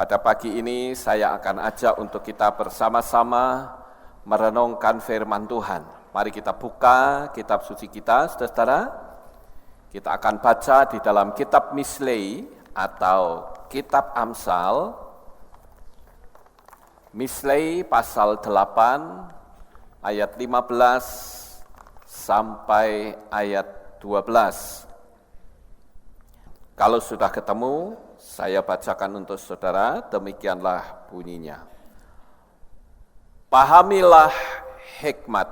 Pada pagi ini saya akan ajak untuk kita bersama-sama merenungkan firman Tuhan. Mari kita buka kitab suci kita, saudara. Kita akan baca di dalam kitab Mislei atau kitab Amsal. Mislei pasal 8 ayat 15 sampai ayat 12. Kalau sudah ketemu, saya bacakan untuk saudara, demikianlah bunyinya. Pahamilah hikmat,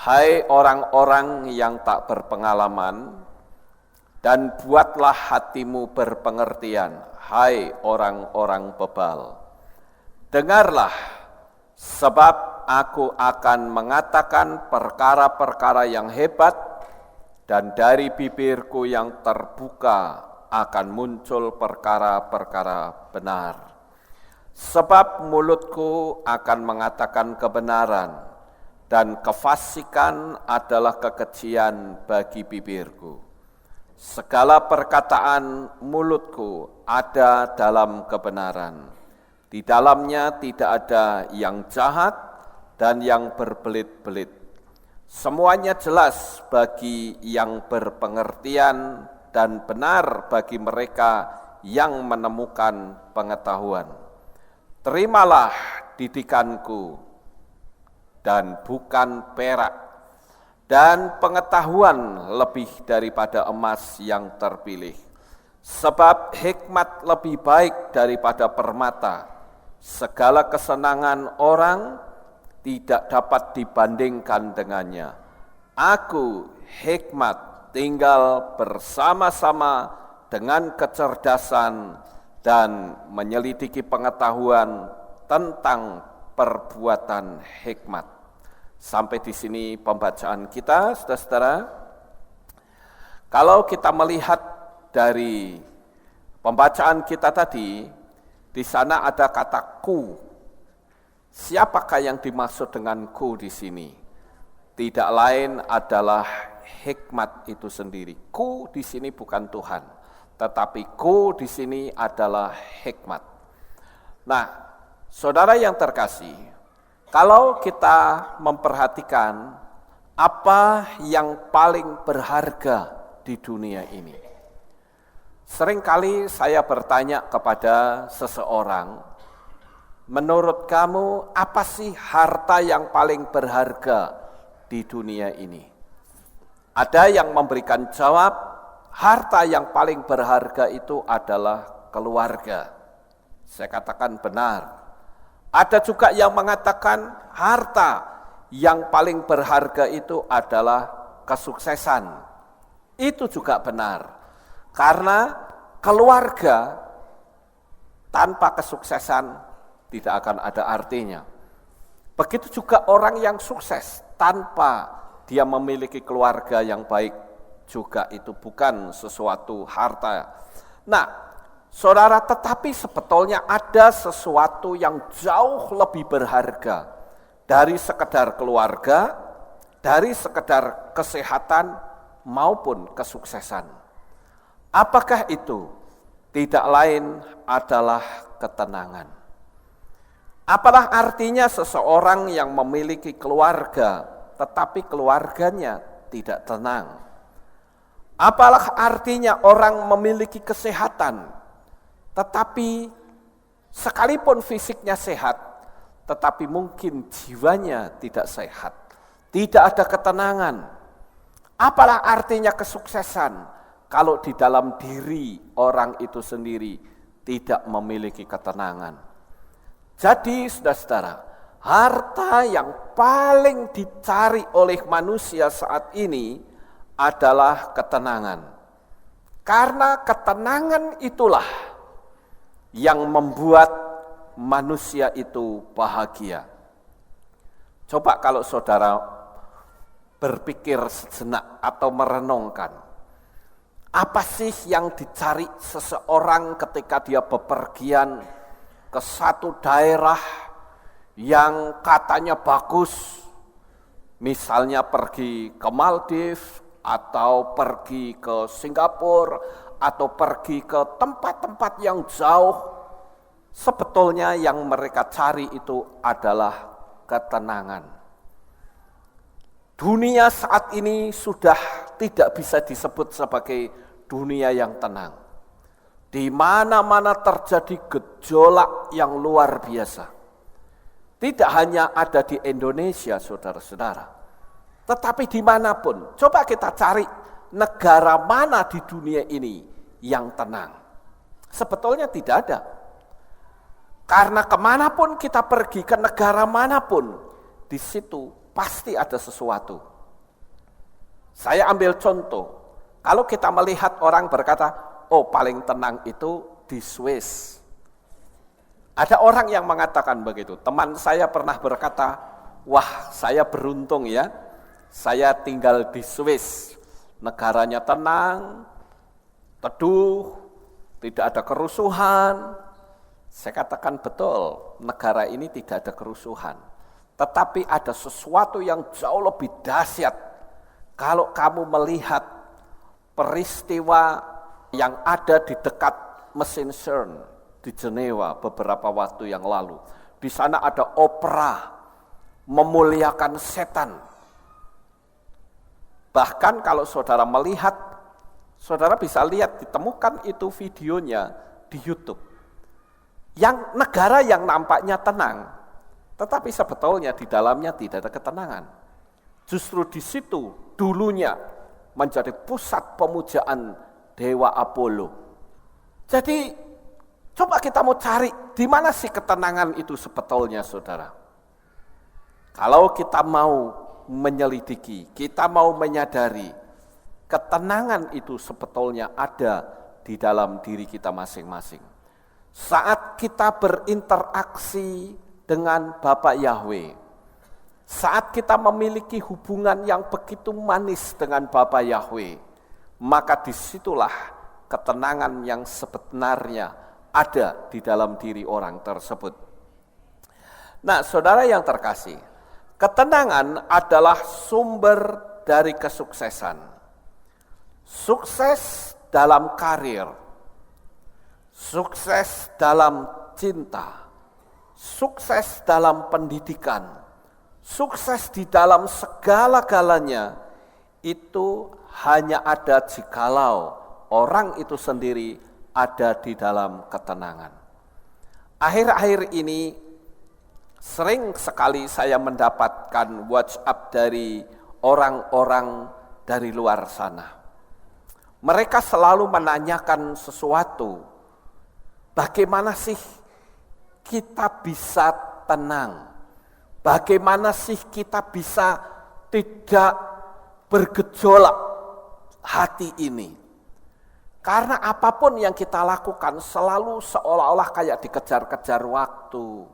hai orang-orang yang tak berpengalaman, dan buatlah hatimu berpengertian, hai orang-orang bebal. Dengarlah, sebab aku akan mengatakan perkara-perkara yang hebat, dan dari bibirku yang terbuka akan muncul perkara-perkara benar. Sebab mulutku akan mengatakan kebenaran, dan kefasikan adalah kekejian bagi bibirku. Segala perkataan mulutku ada dalam kebenaran. Di dalamnya tidak ada yang jahat dan yang berbelit-belit. Semuanya jelas bagi yang berpengertian dan benar bagi mereka yang menemukan pengetahuan. Terimalah didikanku dan bukan perak, dan pengetahuan lebih daripada emas yang terpilih. Sebab hikmat lebih baik daripada permata. Segala kesenangan orang tidak dapat dibandingkan dengannya. Aku, hikmat, tinggal bersama-sama dengan kecerdasan dan menyelidiki pengetahuan tentang perbuatan hikmat. Sampai di sini pembacaan kita, saudara-saudara. Kalau kita melihat dari pembacaan kita tadi, di sana ada kata ku. Siapakah yang dimaksud dengan ku di sini? Tidak lain adalah hikmat itu sendiri. Ku di sini bukan Tuhan, tetapi ku di sini adalah hikmat. Nah, saudara yang terkasih, kalau kita memperhatikan apa yang paling berharga di dunia ini. Seringkali saya bertanya kepada seseorang, menurut kamu apa sih harta yang paling berharga di dunia ini? Ada yang memberikan jawab, harta yang paling berharga itu adalah keluarga. Saya katakan benar. Ada juga yang mengatakan harta yang paling berharga itu adalah kesuksesan. Itu juga benar. Karena keluarga tanpa kesuksesan tidak akan ada artinya. Begitu juga orang yang sukses tanpa dia memiliki keluarga yang baik juga itu bukan sesuatu harta. Nah, saudara, tetapi sebetulnya ada sesuatu yang jauh lebih berharga dari sekedar keluarga, dari sekedar kesehatan maupun kesuksesan. Apakah itu? Tidak lain adalah ketenangan. Apalah artinya seseorang yang memiliki keluarga, tetapi keluarganya tidak tenang? Apalah artinya orang memiliki kesehatan, tetapi sekalipun fisiknya sehat, tetapi mungkin jiwanya tidak sehat, tidak ada ketenangan? Apalah artinya kesuksesan kalau di dalam diri orang itu sendiri tidak memiliki ketenangan? Jadi, saudara-saudara, harta yang paling dicari oleh manusia saat ini adalah ketenangan. Karena ketenangan itulah yang membuat manusia itu bahagia. Coba kalau saudara berpikir sejenak atau merenungkan, apa sih yang dicari seseorang ketika dia bepergian ke satu daerah yang katanya bagus, misalnya pergi ke Maldives atau pergi ke Singapura atau pergi ke tempat-tempat yang jauh, Sebetulnya yang mereka cari itu adalah ketenangan. Dunia saat ini sudah tidak bisa disebut sebagai dunia yang tenang. Di mana-mana terjadi gejolak yang luar biasa. Tidak hanya ada di Indonesia, saudara-saudara, tetapi dimanapun. Coba kita cari negara mana di dunia ini yang tenang. Sebetulnya tidak ada. Karena kemanapun kita pergi, ke negara manapun, di situ pasti ada sesuatu. Saya ambil contoh, kalau kita melihat orang berkata, oh paling tenang itu di Swiss. Ada orang yang mengatakan begitu. Teman saya pernah berkata, wah saya beruntung ya, saya tinggal di Swiss. Negaranya tenang, teduh, tidak ada kerusuhan. Saya katakan betul, negara ini tidak ada kerusuhan. Tetapi ada sesuatu yang jauh lebih dahsyat. Kalau kamu melihat peristiwa yang ada di dekat mesin CERN, di Jenewa beberapa waktu yang lalu. Di sana ada opera memuliakan setan. Bahkan kalau saudara melihat, saudara bisa lihat, ditemukan itu videonya di YouTube. Yang negara yang nampaknya tenang, tetapi sebetulnya di dalamnya tidak ada ketenangan. Justru di situ dulunya menjadi pusat pemujaan dewa Apollo. Jadi coba kita mau cari, di mana sih ketenangan itu sebetulnya, saudara? Kalau kita mau menyelidiki, kita mau menyadari, ketenangan itu sebetulnya ada di dalam diri kita masing-masing. Saat kita berinteraksi dengan Bapa Yahweh, saat kita memiliki hubungan yang begitu manis dengan Bapa Yahweh, maka disitulah ketenangan yang sebenarnya ada di dalam diri orang tersebut. Nah, saudara yang terkasih, ketenangan adalah sumber dari kesuksesan. Sukses dalam karir, sukses dalam cinta, sukses dalam pendidikan, sukses di dalam segala-galanya, itu hanya ada jikalau orang itu sendiri ada di dalam ketenangan. Akhir-akhir ini sering sekali saya mendapatkan WhatsApp dari orang-orang dari luar sana. Mereka selalu menanyakan sesuatu. Bagaimana sih kita bisa tenang? Bagaimana sih kita bisa tidak bergejolak hati ini? Karena apapun yang kita lakukan selalu seolah-olah kayak dikejar-kejar waktu.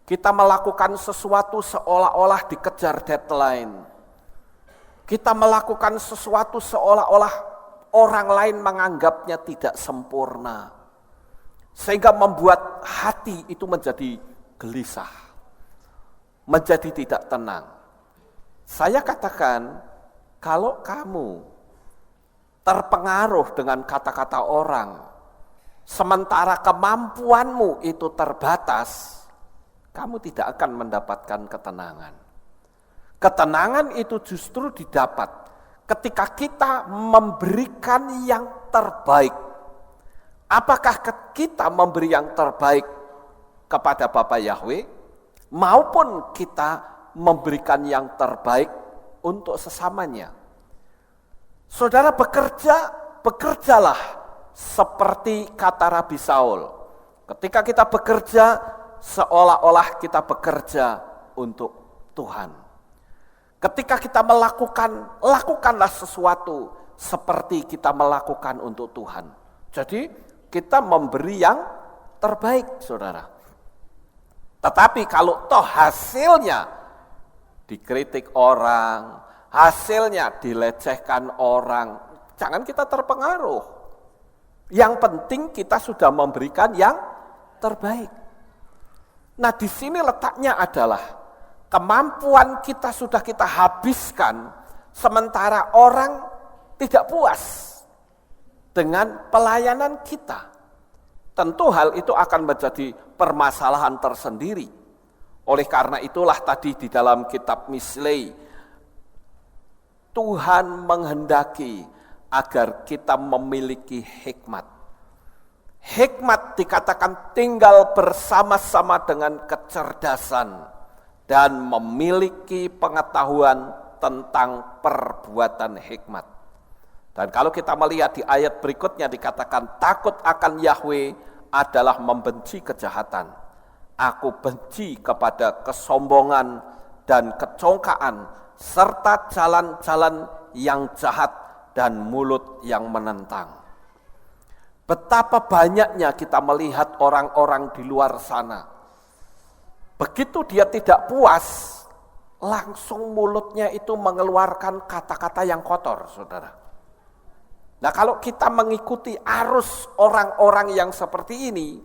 Kita melakukan sesuatu seolah-olah dikejar deadline. Kita melakukan sesuatu seolah-olah orang lain menganggapnya tidak sempurna. Sehingga membuat hati itu menjadi gelisah. Menjadi tidak tenang. Saya katakan, kalau kamu terpengaruh dengan kata-kata orang, sementara kemampuanmu itu terbatas, kamu tidak akan mendapatkan ketenangan. Ketenangan itu justru didapat ketika kita memberikan yang terbaik. Apakah kita memberi yang terbaik kepada Bapa Yahweh, maupun kita memberikan yang terbaik untuk sesamanya. Saudara bekerjalah seperti kata Rabi Saul. Ketika kita bekerja, seolah-olah kita bekerja untuk Tuhan. Ketika kita lakukanlah sesuatu seperti kita melakukan untuk Tuhan. Jadi kita memberi yang terbaik, saudara. Tetapi kalau toh hasilnya dikritik orang, hasilnya dilecehkan orang, jangan kita terpengaruh. Yang penting kita sudah memberikan yang terbaik. Nah, di sini letaknya adalah kemampuan kita sudah kita habiskan, sementara orang tidak puas dengan pelayanan kita. tentu hal itu akan menjadi permasalahan tersendiri. Oleh karena itulah tadi di dalam kitab Mislei, Tuhan menghendaki agar kita memiliki hikmat. Hikmat dikatakan tinggal bersama-sama dengan kecerdasan dan memiliki pengetahuan tentang perbuatan hikmat. Dan kalau kita melihat di ayat berikutnya dikatakan takut akan Yahweh adalah membenci kejahatan. Aku benci kepada kesombongan dan kecongkaan serta jalan-jalan yang jahat dan mulut yang menentang. Betapa banyaknya kita melihat orang-orang di luar sana. Begitu dia tidak puas, langsung mulutnya itu mengeluarkan kata-kata yang kotor, saudara. Nah, kalau kita mengikuti arus orang-orang yang seperti ini,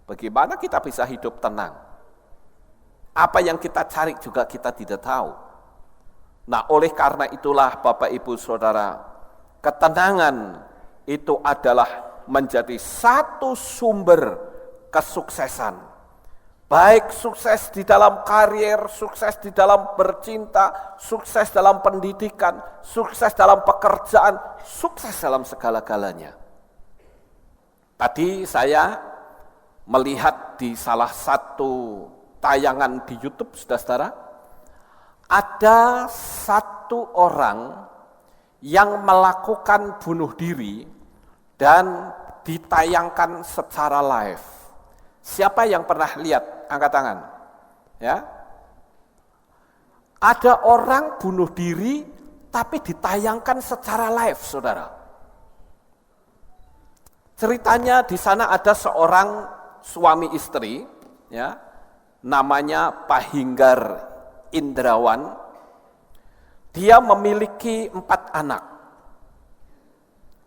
bagaimana kita bisa hidup tenang? Apa yang kita cari juga kita tidak tahu. Nah, oleh karena itulah Bapak Ibu Saudara, ketenangan itu adalah menjadi satu sumber kesuksesan. Baik sukses di dalam karier, sukses di dalam bercinta, sukses dalam pendidikan, sukses dalam pekerjaan, sukses dalam segala-galanya. Tadi saya melihat di salah satu tayangan di YouTube, saudara-saudara, ada satu orang yang melakukan bunuh diri dan ditayangkan secara live. Siapa yang pernah lihat? Angkat tangan. Ya. Ada orang bunuh diri tapi ditayangkan secara live, saudara. Ceritanya di sana ada seorang suami istri, ya, namanya Pahinggar Indrawan. Dia memiliki 4 anak.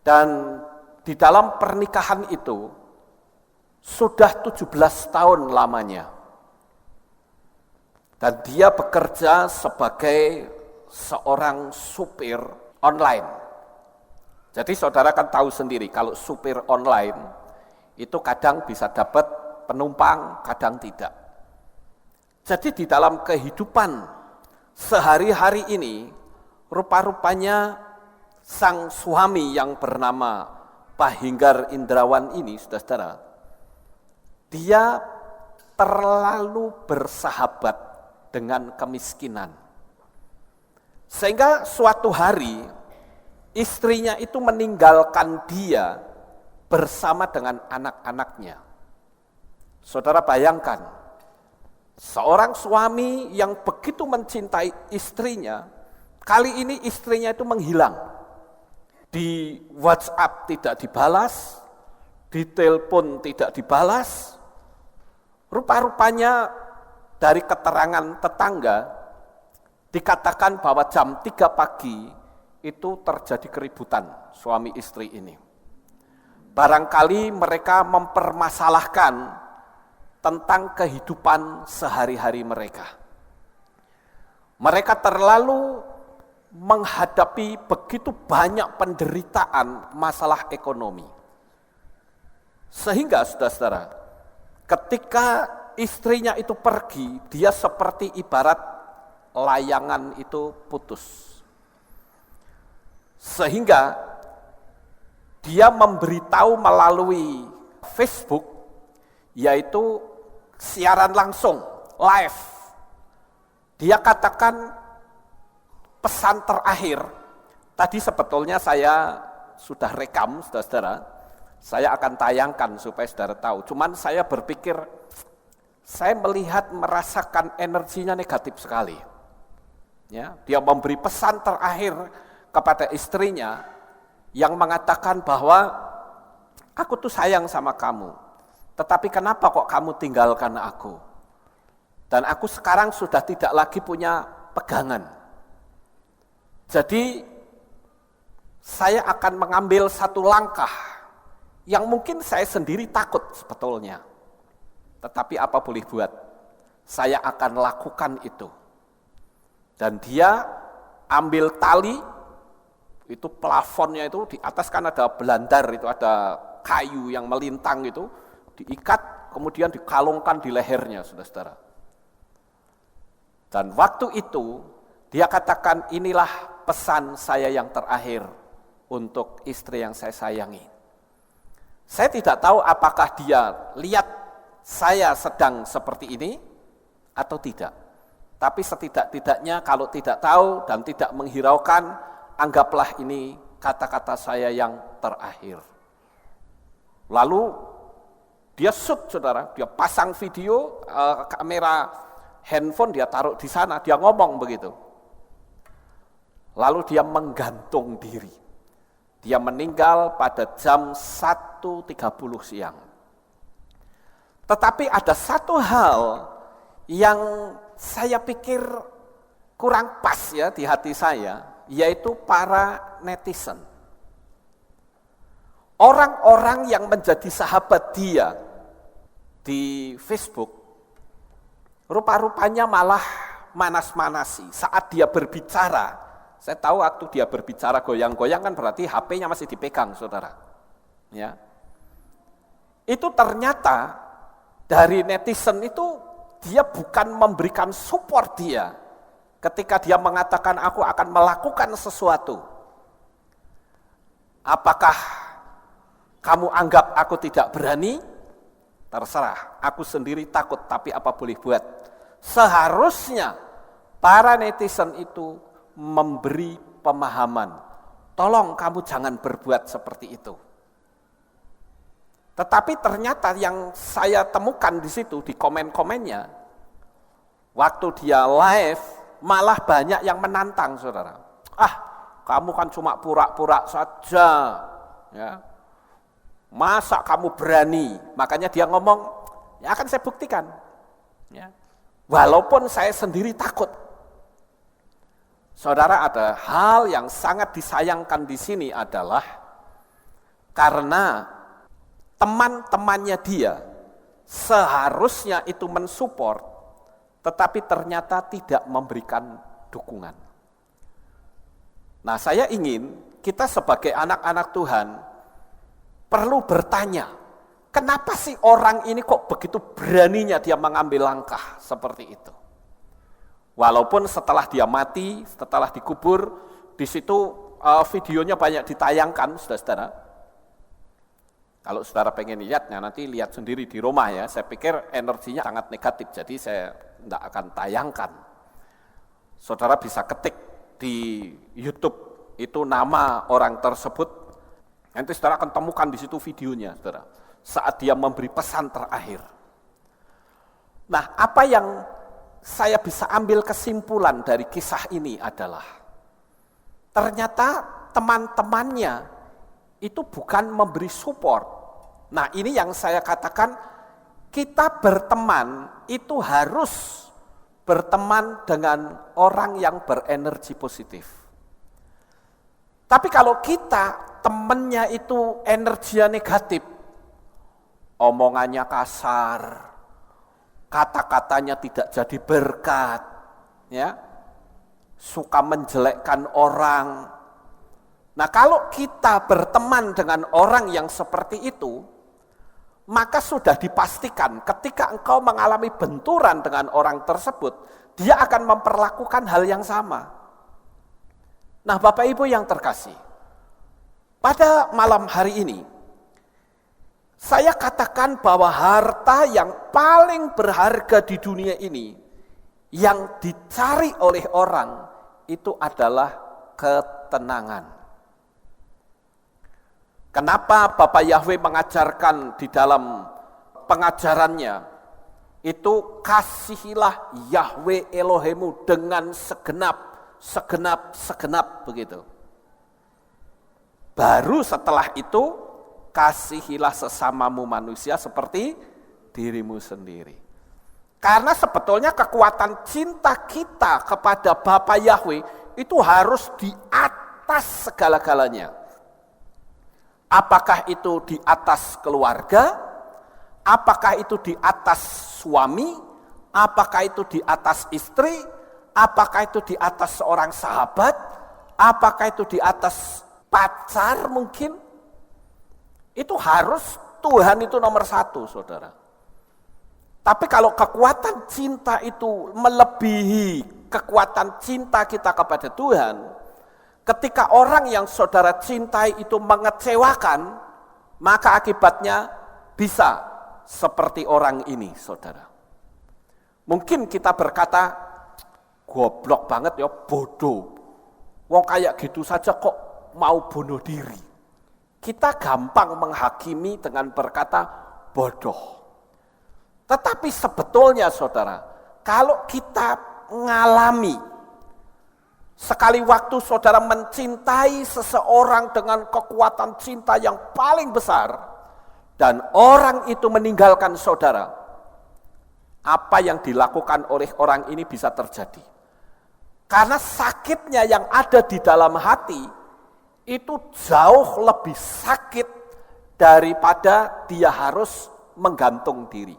Dan di dalam pernikahan itu sudah 17 tahun lamanya. Dan dia bekerja sebagai seorang supir online. Jadi saudara kan tahu sendiri kalau supir online itu kadang bisa dapat penumpang, kadang tidak. Jadi di dalam kehidupan sehari-hari ini, rupa-rupanya sang suami yang bernama Pahinggar Indrawan ini, saudara-saudara, dia terlalu bersahabat dengan kemiskinan. Sehingga suatu hari, istrinya itu meninggalkan dia bersama dengan anak-anaknya. Saudara bayangkan, seorang suami yang begitu mencintai istrinya, kali ini istrinya itu menghilang. Di WhatsApp tidak dibalas, di telepon tidak dibalas. Rupa-rupanya dari keterangan tetangga, dikatakan bahwa jam 3 pagi itu terjadi keributan suami istri ini. Barangkali mereka mempermasalahkan tentang kehidupan sehari-hari mereka. Mereka terlalu menghadapi begitu banyak penderitaan masalah ekonomi. Sehingga saudara-saudara, ketika istrinya itu pergi, dia seperti ibarat layangan itu putus. Sehingga dia memberitahu melalui Facebook, yaitu siaran langsung, live. Dia katakan pesan terakhir, tadi sebetulnya saya sudah rekam, saudara-saudara, saya akan tayangkan supaya saudara tahu. Cuman saya berpikir, saya merasakan energinya negatif sekali. Ya, dia memberi pesan terakhir kepada istrinya yang mengatakan bahwa aku tuh sayang sama kamu, tetapi kenapa kok kamu tinggalkan aku? Dan aku sekarang sudah tidak lagi punya pegangan. Jadi saya akan mengambil satu langkah yang mungkin saya sendiri takut sebetulnya. Tetapi apa boleh buat, saya akan lakukan itu. Dan dia ambil tali, itu plafonnya itu di atas kan ada belandar, itu ada kayu yang melintang itu, diikat, kemudian dikalungkan di lehernya, saudara-saudara. Dan waktu itu, dia katakan, inilah pesan saya yang terakhir untuk istri yang saya sayangi. Saya tidak tahu apakah dia lihat saya sedang seperti ini, atau tidak. Tapi setidak-tidaknya kalau tidak tahu dan tidak menghiraukan, anggaplah ini kata-kata saya yang terakhir. Lalu dia shoot, saudara, dia pasang video, kamera handphone dia taruh di sana, dia ngomong begitu. Lalu dia menggantung diri. Dia meninggal pada jam 1.30 siang. Tetapi ada satu hal yang saya pikir kurang pas ya di hati saya, yaitu para netizen. Orang-orang yang menjadi sahabat dia di Facebook, rupa-rupanya malah manas-manasi saat dia berbicara. Saya tahu waktu dia berbicara goyang-goyang kan berarti HP-nya masih dipegang, saudara. Ya. Itu ternyata dari netizen itu dia bukan memberikan support dia ketika dia mengatakan aku akan melakukan sesuatu. Apakah kamu anggap aku tidak berani? Terserah, aku sendiri takut, tapi apa boleh buat. Seharusnya para netizen itu memberi pemahaman. Tolong kamu jangan berbuat seperti itu. Tetapi ternyata yang saya temukan di situ, di komen-komennya, waktu dia live, malah banyak yang menantang, saudara. Kamu kan cuma pura-pura saja, ya. Masa kamu berani? Makanya dia ngomong, ya akan saya buktikan. Ya. Walaupun saya sendiri takut. Saudara, ada hal yang sangat disayangkan di sini adalah karena teman-temannya dia seharusnya itu mensupport, tetapi ternyata tidak memberikan dukungan. Nah, saya ingin kita sebagai anak-anak Tuhan perlu bertanya, kenapa sih orang ini kok begitu beraninya dia mengambil langkah seperti itu? Walaupun setelah dia mati, setelah dikubur, di situ videonya banyak ditayangkan, saudara-saudara. Kalau saudara pengen lihatnya, nanti lihat sendiri di rumah ya. Saya pikir energinya sangat negatif, jadi saya tidak akan tayangkan. Saudara bisa ketik di YouTube itu nama orang tersebut, nanti saudara akan temukan di situ videonya, saudara. Saat dia memberi pesan terakhir. Nah, apa yang saya bisa ambil kesimpulan dari kisah ini adalah ternyata teman-temannya itu bukan memberi support. Nah, ini yang saya katakan, kita berteman itu harus berteman dengan orang yang berenergi positif. Tapi kalau kita temannya itu energinya negatif, omongannya kasar, kata-katanya tidak jadi berkat, ya, suka menjelekkan orang. Nah, kalau kita berteman dengan orang yang seperti itu, maka sudah dipastikan ketika engkau mengalami benturan dengan orang tersebut, dia akan memperlakukan hal yang sama. Nah, Bapak Ibu yang terkasih, pada malam hari ini, saya katakan bahwa harta yang paling berharga di dunia ini, yang dicari oleh orang, itu adalah ketenangan. Kenapa Bapak Yahweh mengajarkan di dalam pengajarannya, itu kasihilah Yahweh Elohemu dengan segenap begitu. Baru setelah itu, kasihilah sesamamu manusia seperti dirimu sendiri. Karena sebetulnya kekuatan cinta kita kepada Bapa Yahweh itu harus di atas segala-galanya. Apakah itu di atas keluarga? Apakah itu di atas suami? Apakah itu di atas istri? Apakah itu di atas seorang sahabat? Apakah itu di atas pacar mungkin? Itu harus Tuhan itu nomor satu, saudara. Tapi kalau kekuatan cinta itu melebihi kekuatan cinta kita kepada Tuhan, ketika orang yang saudara cintai itu mengecewakan, maka akibatnya bisa seperti orang ini, saudara. Mungkin kita berkata, goblok banget ya, bodoh. Wong kayak gitu saja kok mau bunuh diri. Kita gampang menghakimi dengan berkata bodoh. Tetapi sebetulnya saudara, kalau kita mengalami sekali waktu saudara mencintai seseorang dengan kekuatan cinta yang paling besar, dan orang itu meninggalkan saudara, apa yang dilakukan oleh orang ini bisa terjadi. Karena sakitnya yang ada di dalam hati, itu jauh lebih sakit daripada dia harus menggantung diri.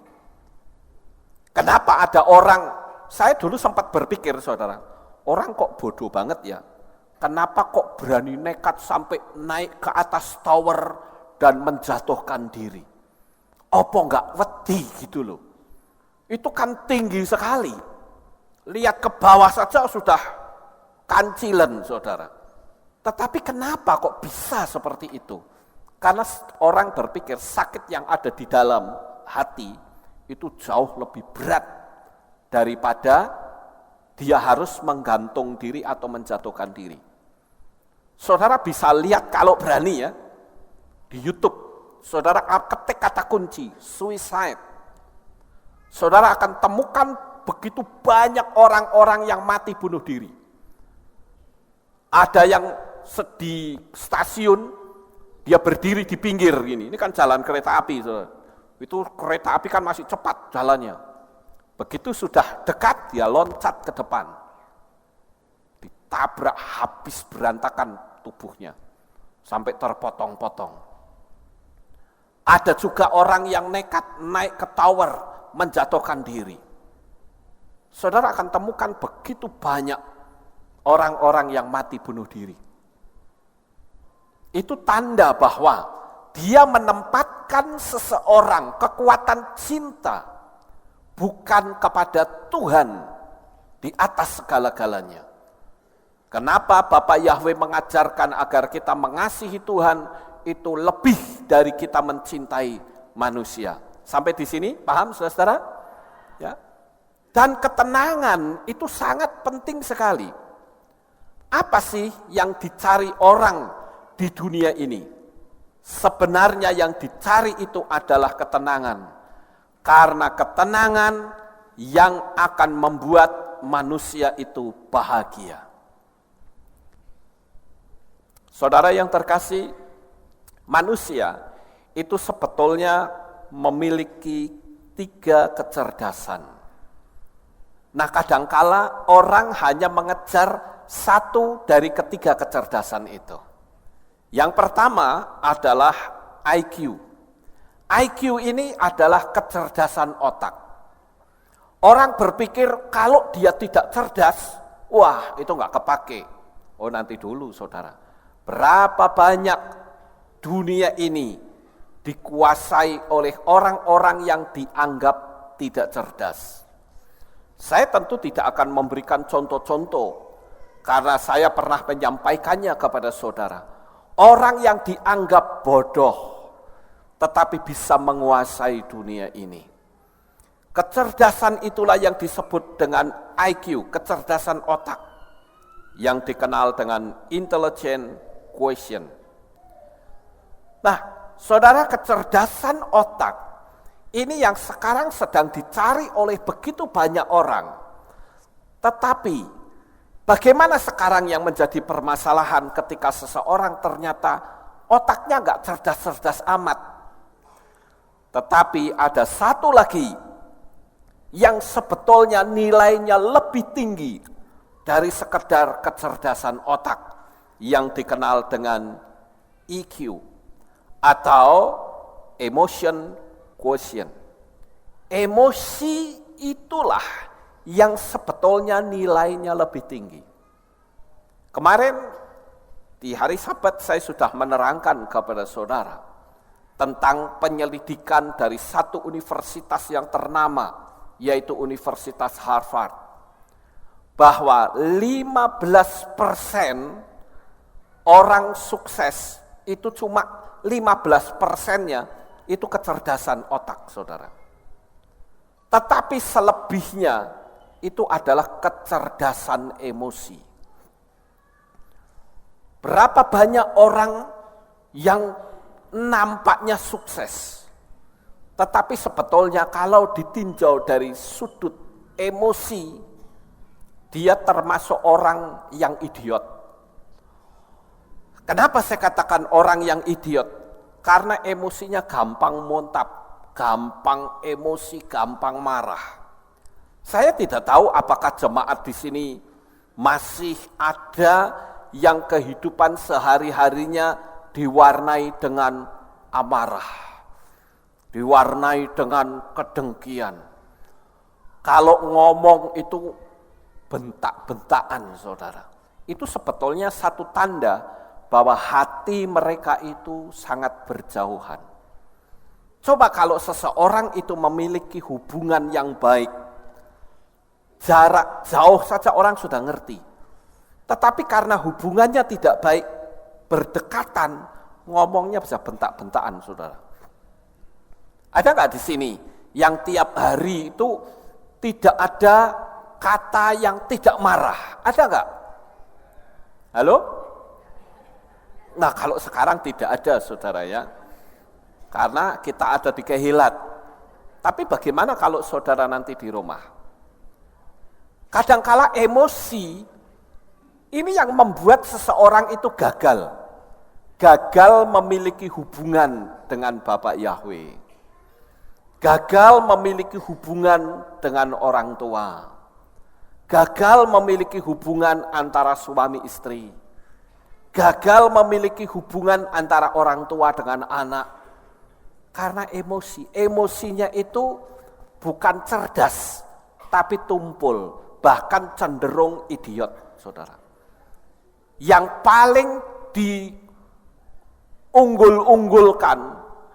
Kenapa ada orang, saya dulu sempat berpikir saudara, orang kok bodoh banget ya, kenapa kok berani nekat sampai naik ke atas tower dan menjatuhkan diri? Apa enggak wedi gitu loh, itu kan tinggi sekali, lihat ke bawah saja sudah kancilen saudara. Tetapi kenapa kok bisa seperti itu? Karena orang berpikir sakit yang ada di dalam hati itu jauh lebih berat daripada dia harus menggantung diri atau menjatuhkan diri. Saudara bisa lihat kalau berani ya, di YouTube, saudara ketik kata kunci, suicide. Saudara akan temukan begitu banyak orang-orang yang mati bunuh diri. Ada yang di stasiun, dia berdiri di pinggir gini, ini kan jalan kereta api, saudara. Itu kereta api kan masih cepat jalannya. Begitu sudah dekat, dia loncat ke depan. Ditabrak habis berantakan tubuhnya, sampai terpotong-potong. Ada juga orang yang nekat naik ke tower, menjatuhkan diri. Saudara akan temukan begitu banyak orang-orang yang mati bunuh diri. Itu tanda bahwa dia menempatkan seseorang kekuatan cinta bukan kepada Tuhan di atas segala-galanya. Kenapa Bapak Yahweh mengajarkan agar kita mengasihi Tuhan itu lebih dari kita mencintai manusia? Sampai di sini paham saudara? Ya. Dan ketenangan itu sangat penting sekali. Apa sih yang dicari orang di dunia ini? Sebenarnya yang dicari itu adalah ketenangan. Karena ketenangan yang akan membuat manusia itu bahagia. Saudara yang terkasih, manusia itu sebetulnya memiliki 3 kecerdasan. Nah, kadangkala orang hanya mengejar satu dari ketiga kecerdasan itu. Yang pertama adalah IQ. IQ ini adalah kecerdasan otak. Orang berpikir kalau dia tidak cerdas, wah itu nggak kepake. Oh nanti dulu saudara, berapa banyak dunia ini dikuasai oleh orang-orang yang dianggap tidak cerdas. Saya tentu tidak akan memberikan contoh-contoh, karena saya pernah menyampaikannya kepada saudara. Orang yang dianggap bodoh, tetapi bisa menguasai dunia ini. Kecerdasan itulah yang disebut dengan IQ, kecerdasan otak, yang dikenal dengan intelligent quotient. Nah, saudara, kecerdasan otak ini yang sekarang sedang dicari oleh begitu banyak orang. Tetapi bagaimana sekarang yang menjadi permasalahan ketika seseorang ternyata otaknya enggak cerdas-cerdas amat. Tetapi ada satu lagi yang sebetulnya nilainya lebih tinggi dari sekedar kecerdasan otak yang dikenal dengan EQ atau emotion quotient. Emosi itulah yang sebetulnya nilainya lebih tinggi. Kemarin di hari Sabat saya sudah menerangkan kepada saudara tentang penyelidikan dari satu universitas yang ternama, yaitu Universitas Harvard, bahwa 15% orang sukses itu cuma 15%-nya itu kecerdasan otak, saudara. Tetapi selebihnya itu adalah kecerdasan emosi. Berapa banyak orang yang nampaknya sukses, tetapi sebetulnya kalau ditinjau dari sudut emosi, dia termasuk orang yang idiot. Kenapa saya katakan orang yang idiot? Karena emosinya gampang montap, gampang emosi, gampang marah. Saya tidak tahu apakah jemaat di sini masih ada yang kehidupan sehari-harinya diwarnai dengan amarah, diwarnai dengan kedengkian. Kalau ngomong itu bentak-bentakan, saudara. Itu sebetulnya satu tanda bahwa hati mereka itu sangat berjauhan. Coba kalau seseorang itu memiliki hubungan yang baik, jarak jauh saja orang sudah ngerti. Tetapi karena hubungannya tidak baik, berdekatan, ngomongnya bisa bentak-bentakan, saudara. Ada nggak di sini yang tiap hari itu tidak ada kata yang tidak marah? Ada nggak? Halo? Nah, kalau sekarang tidak ada, saudara ya. Karena kita ada di Kehilat. Tapi bagaimana kalau saudara nanti di rumah? Kadangkala emosi ini yang membuat seseorang itu gagal. Gagal memiliki hubungan dengan Bapak Yahweh. Gagal memiliki hubungan dengan orang tua. Gagal memiliki hubungan antara suami istri. Gagal memiliki hubungan antara orang tua dengan anak. Karena emosi. Emosinya itu bukan cerdas, tapi tumpul. Bahkan cenderung idiot, saudara. Yang paling diunggul-unggulkan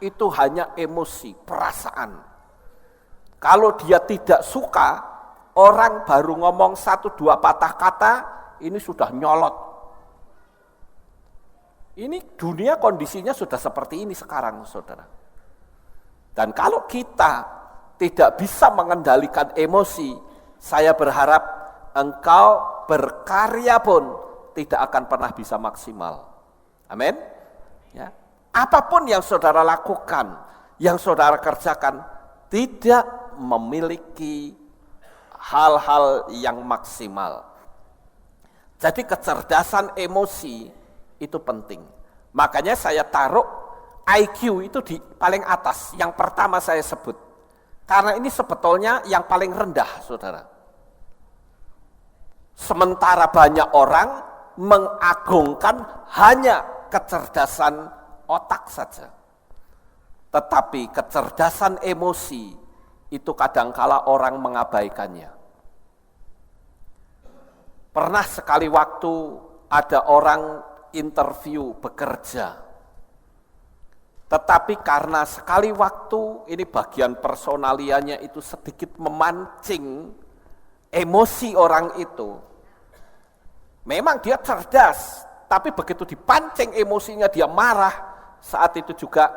itu hanya emosi, perasaan. Kalau dia tidak suka, orang baru ngomong 1-2 patah kata, ini sudah nyolot. Ini dunia kondisinya sudah seperti ini sekarang, saudara. Dan kalau kita tidak bisa mengendalikan emosi, saya berharap engkau berkarya pun tidak akan pernah bisa maksimal. Amin. Ya. Apapun yang saudara lakukan, yang saudara kerjakan, tidak memiliki hal-hal yang maksimal. Jadi kecerdasan emosi itu penting. Makanya saya taruh IQ itu di paling atas, yang pertama saya sebut. Karena ini sebetulnya yang paling rendah, saudara. Sementara banyak orang mengagungkan hanya kecerdasan otak saja. Tetapi kecerdasan emosi itu kadangkala orang mengabaikannya. Pernah sekali waktu ada orang interview bekerja. Tetapi karena sekali waktu ini bagian personaliannya itu sedikit memancing emosi orang itu. Memang dia cerdas, tapi begitu dipancing emosinya dia marah, saat itu juga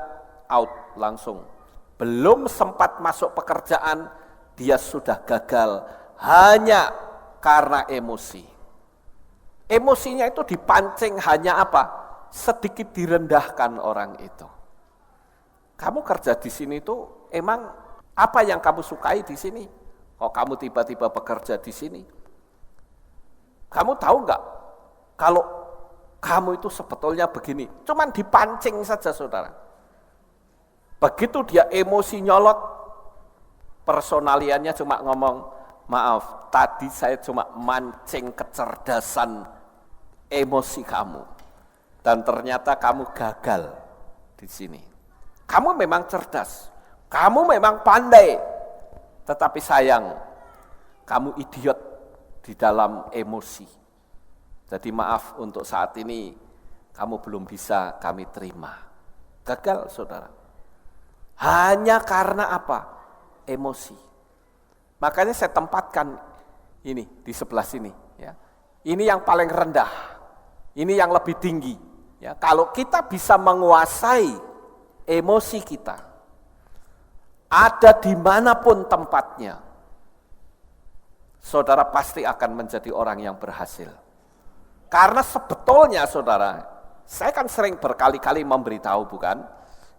out langsung. Belum sempat masuk pekerjaan, dia sudah gagal hanya karena emosi. Emosinya itu dipancing hanya apa? Sedikit direndahkan orang itu. Kamu kerja di sini tuh emang apa yang kamu sukai di sini? Kok kamu tiba-tiba bekerja di sini? Kamu tahu nggak? Kalau kamu itu sebetulnya begini, cuman dipancing saja, saudara. Begitu dia emosi nyolot, personaliannya cuma ngomong, maaf, tadi saya cuma mancing kecerdasan emosi kamu. Dan ternyata kamu gagal di sini. Kamu memang cerdas, kamu memang pandai, tetapi sayang, kamu idiot di dalam emosi. Jadi maaf untuk saat ini, kamu belum bisa kami terima. Gagal, saudara. Hanya karena apa? Emosi. Makanya saya tempatkan ini di sebelah sini. Ya. Ini yang paling rendah. Ini yang lebih tinggi. Ya. Kalau kita bisa menguasai emosi kita, ada dimanapun tempatnya, saudara pasti akan menjadi orang yang berhasil. Karena sebetulnya saudara, saya kan sering berkali-kali memberitahu bukan,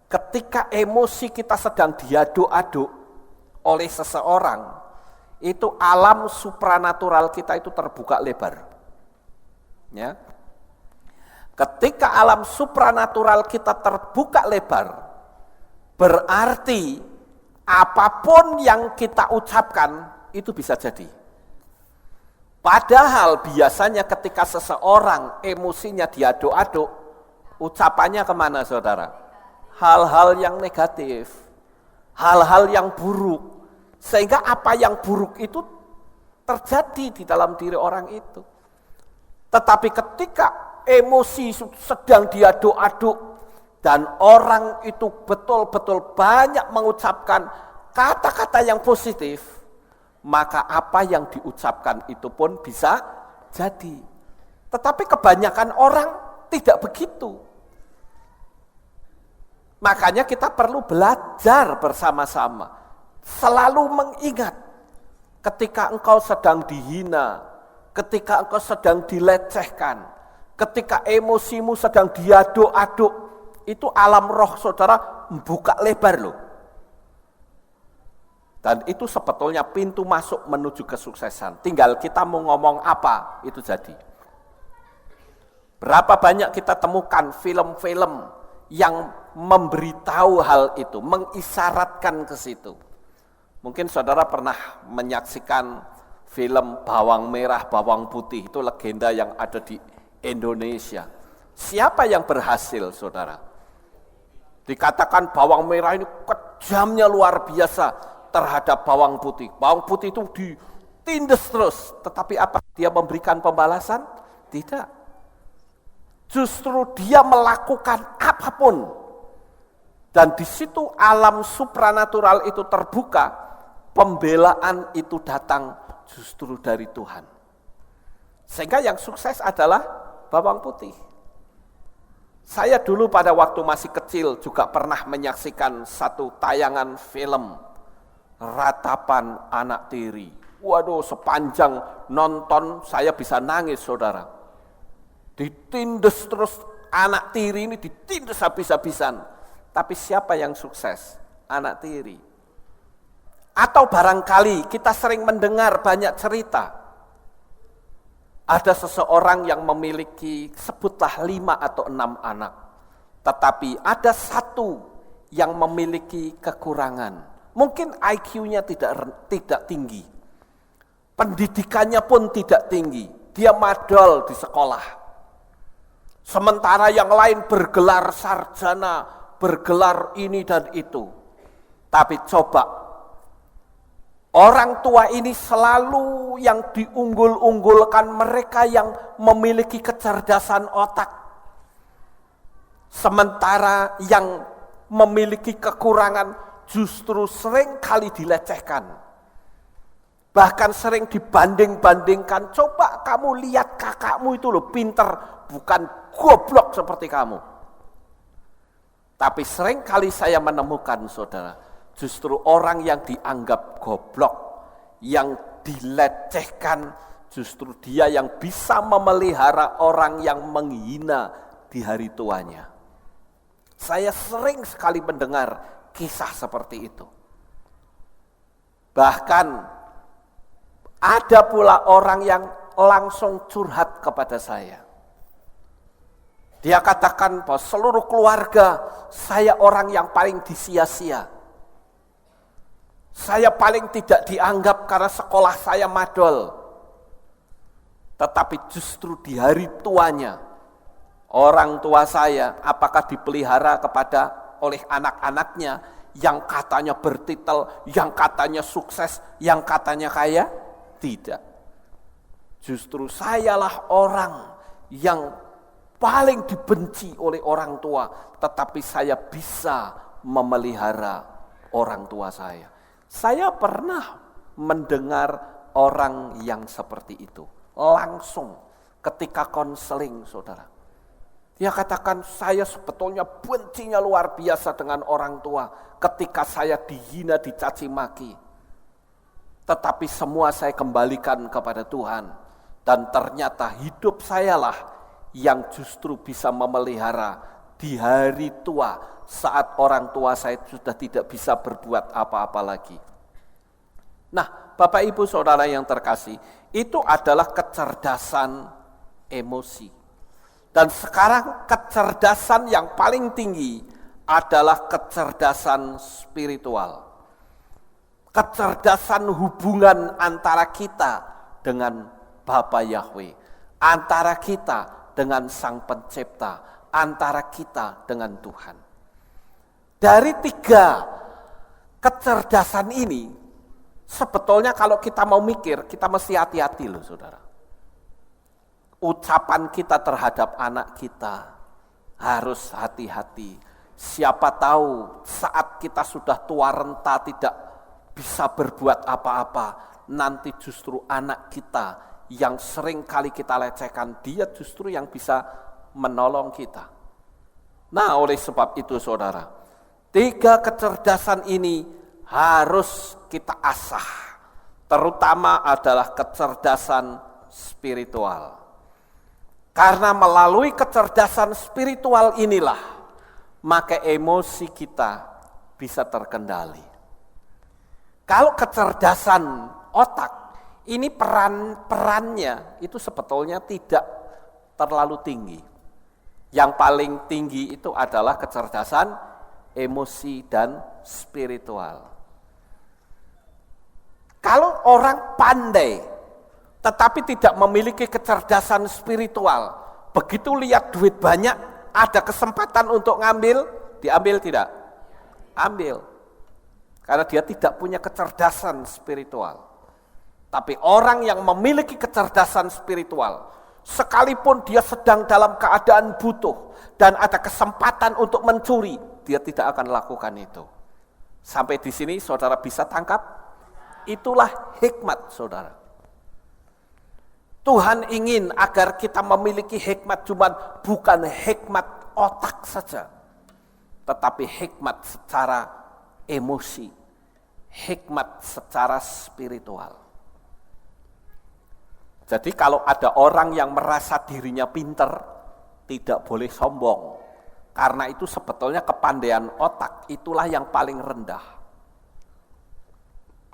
ketika emosi kita sedang diaduk-aduk oleh seseorang, itu alam supranatural kita itu terbuka lebar. Ya. Ketika alam supranatural kita terbuka lebar, berarti apapun yang kita ucapkan itu bisa jadi. Padahal biasanya ketika seseorang emosinya diaduk-aduk, ucapannya kemana saudara? Hal-hal yang negatif, hal-hal yang buruk. Sehingga apa yang buruk itu terjadi di dalam diri orang itu. Tetapi ketika emosi sedang diaduk-aduk dan orang itu betul-betul banyak mengucapkan kata-kata yang positif, maka apa yang diucapkan itu pun bisa jadi. Tetapi kebanyakan orang tidak begitu. Makanya kita perlu belajar bersama-sama. Selalu mengingat ketika engkau sedang dihina, ketika engkau sedang dilecehkan, ketika emosimu sedang diaduk-aduk, itu alam roh saudara membuka lebar loh. Dan itu sebetulnya pintu masuk menuju kesuksesan. Tinggal kita mau ngomong apa, itu jadi. Berapa banyak kita temukan film-film yang memberitahu hal itu, mengisyaratkan ke situ. Mungkin saudara pernah menyaksikan film Bawang Merah, Bawang Putih, itu legenda yang ada di Indonesia. Siapa yang berhasil saudara? Dikatakan bawang merah ini kejamnya luar biasa terhadap bawang putih. Bawang putih itu ditindas terus, tetapi apa dia memberikan pembalasan? Tidak. Justru dia melakukan apapun. Dan di situ alam supranatural itu terbuka, pembelaan itu datang justru dari Tuhan. Sehingga yang sukses adalah bawang putih. Saya dulu pada waktu masih kecil juga pernah menyaksikan satu tayangan film Ratapan Anak Tiri. Waduh, sepanjang nonton saya bisa nangis saudara. Ditindas terus, anak tiri ini ditindas habis-habisan. Tapi siapa yang sukses? Anak tiri. Atau barangkali kita sering mendengar banyak cerita. Ada seseorang yang memiliki sebutlah 5 atau 6 anak. Tetapi ada satu yang memiliki kekurangan. Mungkin IQ-nya tidak tinggi. Pendidikannya pun tidak tinggi. Dia madol di sekolah. Sementara yang lain bergelar sarjana, bergelar ini dan itu. Tapi coba, orang tua ini selalu yang diunggul-unggulkan mereka yang memiliki kecerdasan otak. Sementara yang memiliki kekurangan justru sering kali dilecehkan. Bahkan sering dibanding-bandingkan. Coba kamu lihat kakakmu itu loh pinter, bukan goblok seperti kamu. Tapi sering kali saya menemukan saudara, justru orang yang dianggap goblok, yang dilecehkan, justru dia yang bisa memelihara orang yang menghina di hari tuanya. Saya sering sekali mendengar kisah seperti itu. Bahkan ada pula orang yang langsung curhat kepada saya. Dia katakan bahwa seluruh keluarga saya orang yang paling disia-sia. Saya paling tidak dianggap karena sekolah saya madol. Tetapi justru di hari tuanya, orang tua saya apakah dipelihara oleh anak-anaknya yang katanya bertitel, yang katanya sukses, yang katanya kaya? Tidak. Justru sayalah orang yang paling dibenci oleh orang tua, tetapi saya bisa memelihara orang tua saya. Saya pernah mendengar orang yang seperti itu. Langsung ketika konseling, saudara. Dia katakan, saya sebetulnya bencinya luar biasa dengan orang tua ketika saya dihina, dicaci maki. Tetapi semua saya kembalikan kepada Tuhan. Dan ternyata hidup sayalah yang justru bisa memelihara di hari tua saat orang tua saya sudah tidak bisa berbuat apa-apa lagi. Nah, Bapak Ibu Saudara yang terkasih, itu adalah kecerdasan emosi. Dan sekarang kecerdasan yang paling tinggi adalah kecerdasan spiritual. Kecerdasan hubungan antara kita dengan Bapa Yahweh, antara kita dengan Sang Pencipta, antara kita dengan Tuhan. Dari 3 kecerdasan ini, sebetulnya kalau kita mau mikir, kita mesti hati-hati loh saudara. Ucapan kita terhadap anak kita harus hati-hati. Siapa tahu saat kita sudah tua renta tidak bisa berbuat apa-apa, nanti justru anak kita yang sering kali kita lecehkan, dia justru yang bisa menolong kita. Nah, oleh sebab itu saudara, 3 kecerdasan ini harus kita asah, terutama adalah kecerdasan spiritual. Karena melalui kecerdasan spiritual inilah, maka emosi kita bisa terkendali. Kalau kecerdasan otak, ini perannya itu sebetulnya tidak terlalu tinggi. Yang paling tinggi itu adalah kecerdasan emosi dan spiritual. Kalau orang pandai, tetapi tidak memiliki kecerdasan spiritual, begitu lihat duit banyak, ada kesempatan untuk ngambil, diambil tidak? Ambil. Karena dia tidak punya kecerdasan spiritual. Tapi orang yang memiliki kecerdasan spiritual, sekalipun dia sedang dalam keadaan butuh dan ada kesempatan untuk mencuri, dia tidak akan lakukan itu. Sampai di sini saudara bisa tangkap? Itulah hikmat saudara. Tuhan ingin agar kita memiliki hikmat, cuman bukan hikmat otak saja, tetapi hikmat secara emosi, hikmat secara spiritual. Jadi kalau ada orang yang merasa dirinya pinter, tidak boleh sombong. Karena itu sebetulnya kepandaian otak, itulah yang paling rendah.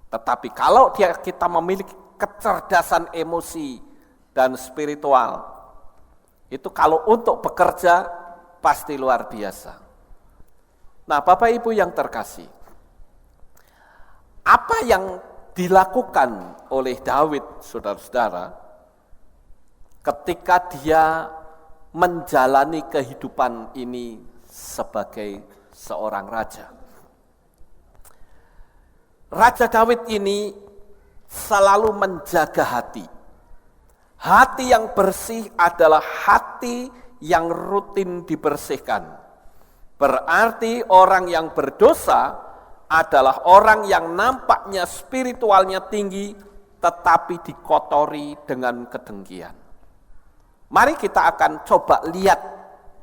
Tetapi kalau kita memiliki kecerdasan emosi dan spiritual, itu kalau untuk bekerja pasti luar biasa. Nah, Bapak Ibu yang terkasih, apa yang dilakukan oleh Daud, saudara-saudara, ketika dia menjalani kehidupan ini sebagai seorang raja. Raja Daud ini selalu menjaga hati. Hati yang bersih adalah hati yang rutin dibersihkan. Berarti orang yang berdosa adalah orang yang nampaknya spiritualnya tinggi, tetapi dikotori dengan kedengkian. Mari kita akan coba lihat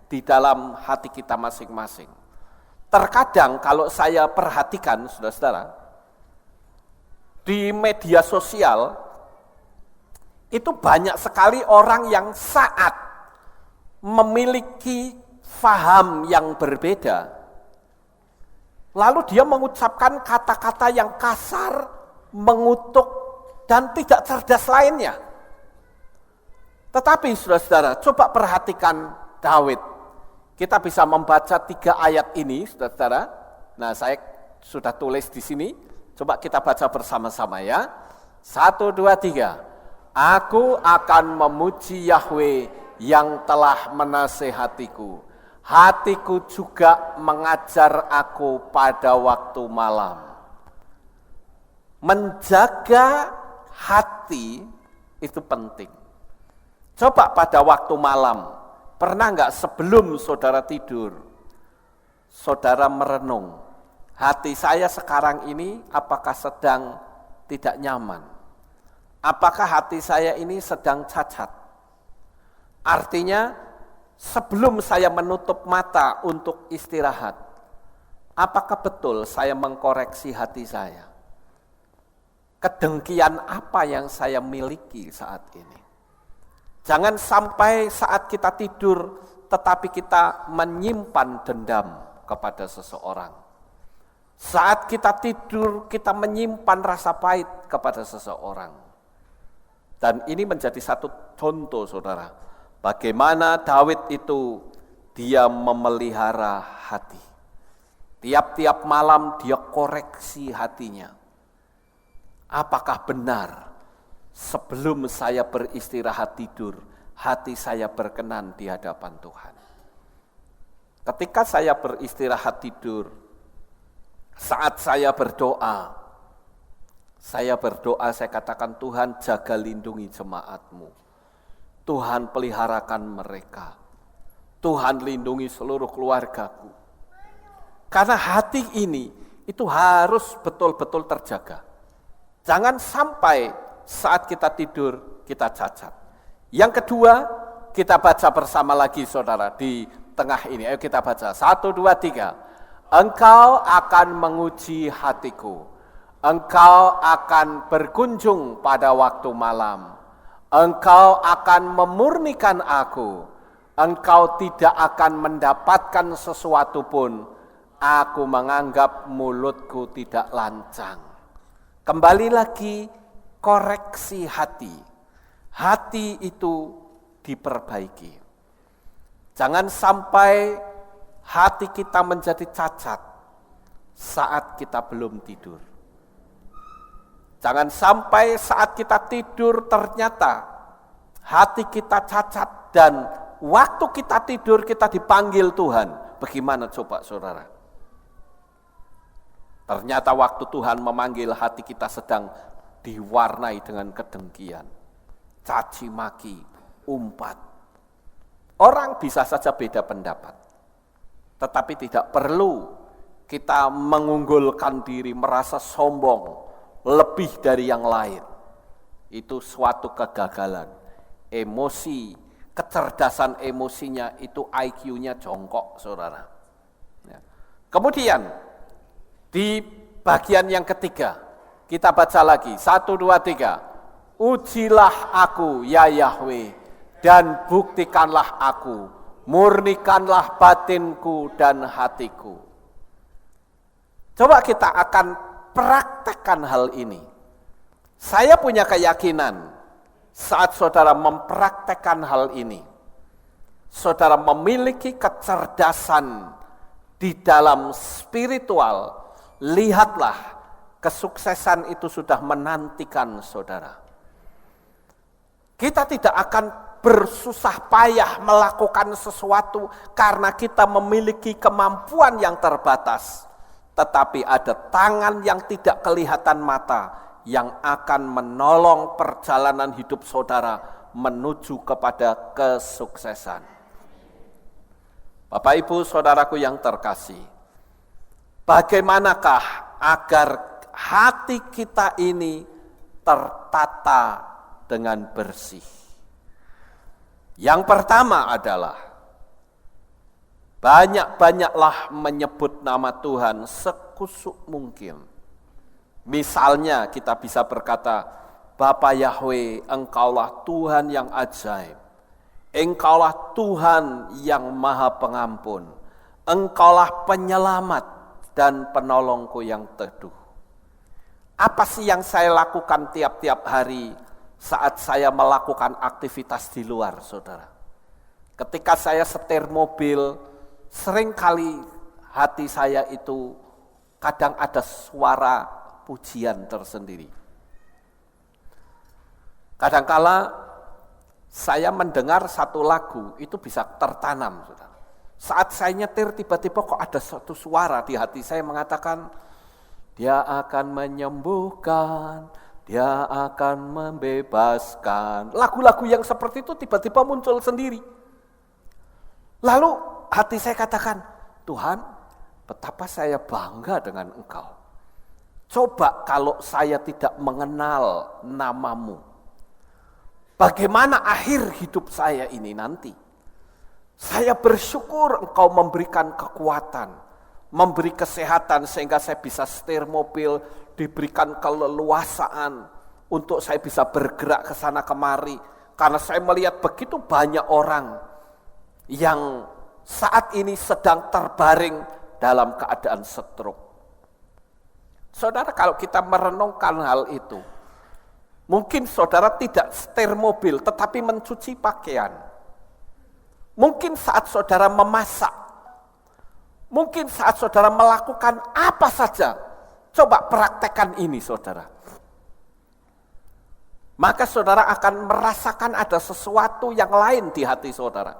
di dalam hati kita masing-masing. Terkadang kalau saya perhatikan, saudara-saudara, di media sosial, itu banyak sekali orang yang saat memiliki faham yang berbeda, lalu dia mengucapkan kata-kata yang kasar, mengutuk, dan tidak cerdas lainnya. Tetapi saudara-saudara, coba perhatikan Daud. Kita bisa membaca 3 ayat ini, saudara-saudara. Nah, saya sudah tulis di sini. Coba kita baca bersama-sama ya. 1, 2, 3. Aku akan memuji Yahweh yang telah menasehatiku. Hatiku juga mengajar aku pada waktu malam. Menjaga hati itu penting. Coba pada waktu malam, pernah enggak sebelum saudara tidur, saudara merenung, hati saya sekarang ini apakah sedang tidak nyaman? Apakah hati saya ini sedang cacat? Artinya, sebelum saya menutup mata untuk istirahat, apakah betul saya mengkoreksi hati saya? Kedengkian apa yang saya miliki saat ini? Jangan sampai saat kita tidur, tetapi kita menyimpan dendam kepada seseorang. Saat kita tidur, kita menyimpan rasa pahit kepada seseorang. Dan ini menjadi satu contoh, saudara, bagaimana Daud itu dia memelihara hati. Tiap-tiap malam dia koreksi hatinya. Apakah benar sebelum saya beristirahat tidur, hati saya berkenan di hadapan Tuhan? Ketika saya beristirahat tidur, saat saya berdoa, saya katakan, Tuhan jaga lindungi jemaat-Mu. Tuhan peliharakan mereka. Tuhan lindungi seluruh keluargaku. Karena hati ini itu harus betul-betul terjaga. Jangan sampai saat kita tidur kita cacat. Yang kedua, kita baca bersama lagi saudara di tengah ini. Ayo kita baca. 1, 2, 3. Engkau akan menguji hatiku. Engkau akan berkunjung pada waktu malam. Engkau akan memurnikan aku. Engkau tidak akan mendapatkan sesuatu pun. Aku menganggap mulutku tidak lancang. Kembali lagi, koreksi hati. Hati itu diperbaiki. Jangan sampai hati kita menjadi cacat saat kita belum tidur. Jangan sampai saat kita tidur ternyata hati kita cacat dan waktu kita tidur kita dipanggil Tuhan. Bagaimana coba saudara? Ternyata waktu Tuhan memanggil hati kita sedang diwarnai dengan kedengkian, caci maki, umpat. Orang bisa saja beda pendapat. Tetapi tidak perlu kita mengunggulkan diri, merasa sombong, lebih dari yang lain. Itu suatu kegagalan. Emosi, kecerdasan emosinya itu IQ-nya jongkok, saudara. Ya. Kemudian, di bagian yang ketiga, kita baca lagi. 1, 2, 3. Ujilah aku, ya Yahweh, dan buktikanlah aku. Murnikanlah batinku dan hatiku. Coba kita akan praktekkan hal ini. Saya punya keyakinan saat saudara mempraktekkan hal ini, saudara memiliki kecerdasan di dalam spiritual. Lihatlah, kesuksesan itu sudah menantikan saudara. Kita tidak akan bersusah payah melakukan sesuatu karena kita memiliki kemampuan yang terbatas. Tetapi ada tangan yang tidak kelihatan mata yang akan menolong perjalanan hidup saudara menuju kepada kesuksesan. Bapak Ibu saudaraku yang terkasih, bagaimanakah agar hati kita ini tertata dengan bersih? Yang pertama adalah banyak-banyaklah menyebut nama Tuhan sekusuk mungkin. Misalnya kita bisa berkata, Bapa Yahweh, Engkaulah Tuhan yang ajaib. Engkaulah Tuhan yang maha pengampun. Engkaulah penyelamat dan penolongku yang teduh. Apa sih yang saya lakukan tiap-tiap hari saat saya melakukan aktivitas di luar, saudara? Ketika saya setir mobil, seringkali hati saya itu kadang ada suara pujian tersendiri. Kadangkala saya mendengar satu lagu, itu bisa tertanam, saudara. Saat saya nyetir tiba-tiba kok ada satu suara di hati saya mengatakan, Dia akan menyembuhkan, Dia akan membebaskan. Lagu-lagu yang seperti itu tiba-tiba muncul sendiri. Lalu hati saya katakan, Tuhan, betapa saya bangga dengan engkau. Coba kalau saya tidak mengenal namamu, bagaimana akhir hidup saya ini nanti? Saya bersyukur engkau memberikan kekuatan, memberi kesehatan sehingga saya bisa setir mobil, diberikan keleluasaan untuk saya bisa bergerak ke sana kemari. Karena saya melihat begitu banyak orang yang saat ini sedang terbaring dalam keadaan stroke. Saudara, kalau kita merenungkan hal itu, mungkin saudara tidak setir mobil tetapi mencuci pakaian. Mungkin saat saudara memasak, mungkin saat saudara melakukan apa saja. Coba praktekkan ini saudara. Maka saudara akan merasakan ada sesuatu yang lain di hati saudara.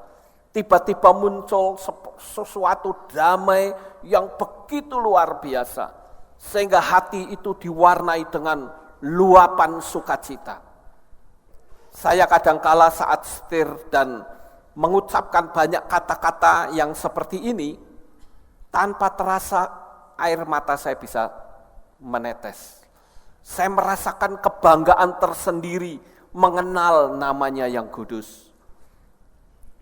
Tiba-tiba muncul sesuatu damai yang begitu luar biasa. Sehingga hati itu diwarnai dengan luapan sukacita. Saya kadangkala saat setir dan mengucapkan banyak kata-kata yang seperti ini, tanpa terasa air mata saya bisa menetes. Saya merasakan kebanggaan tersendiri mengenal namanya yang kudus.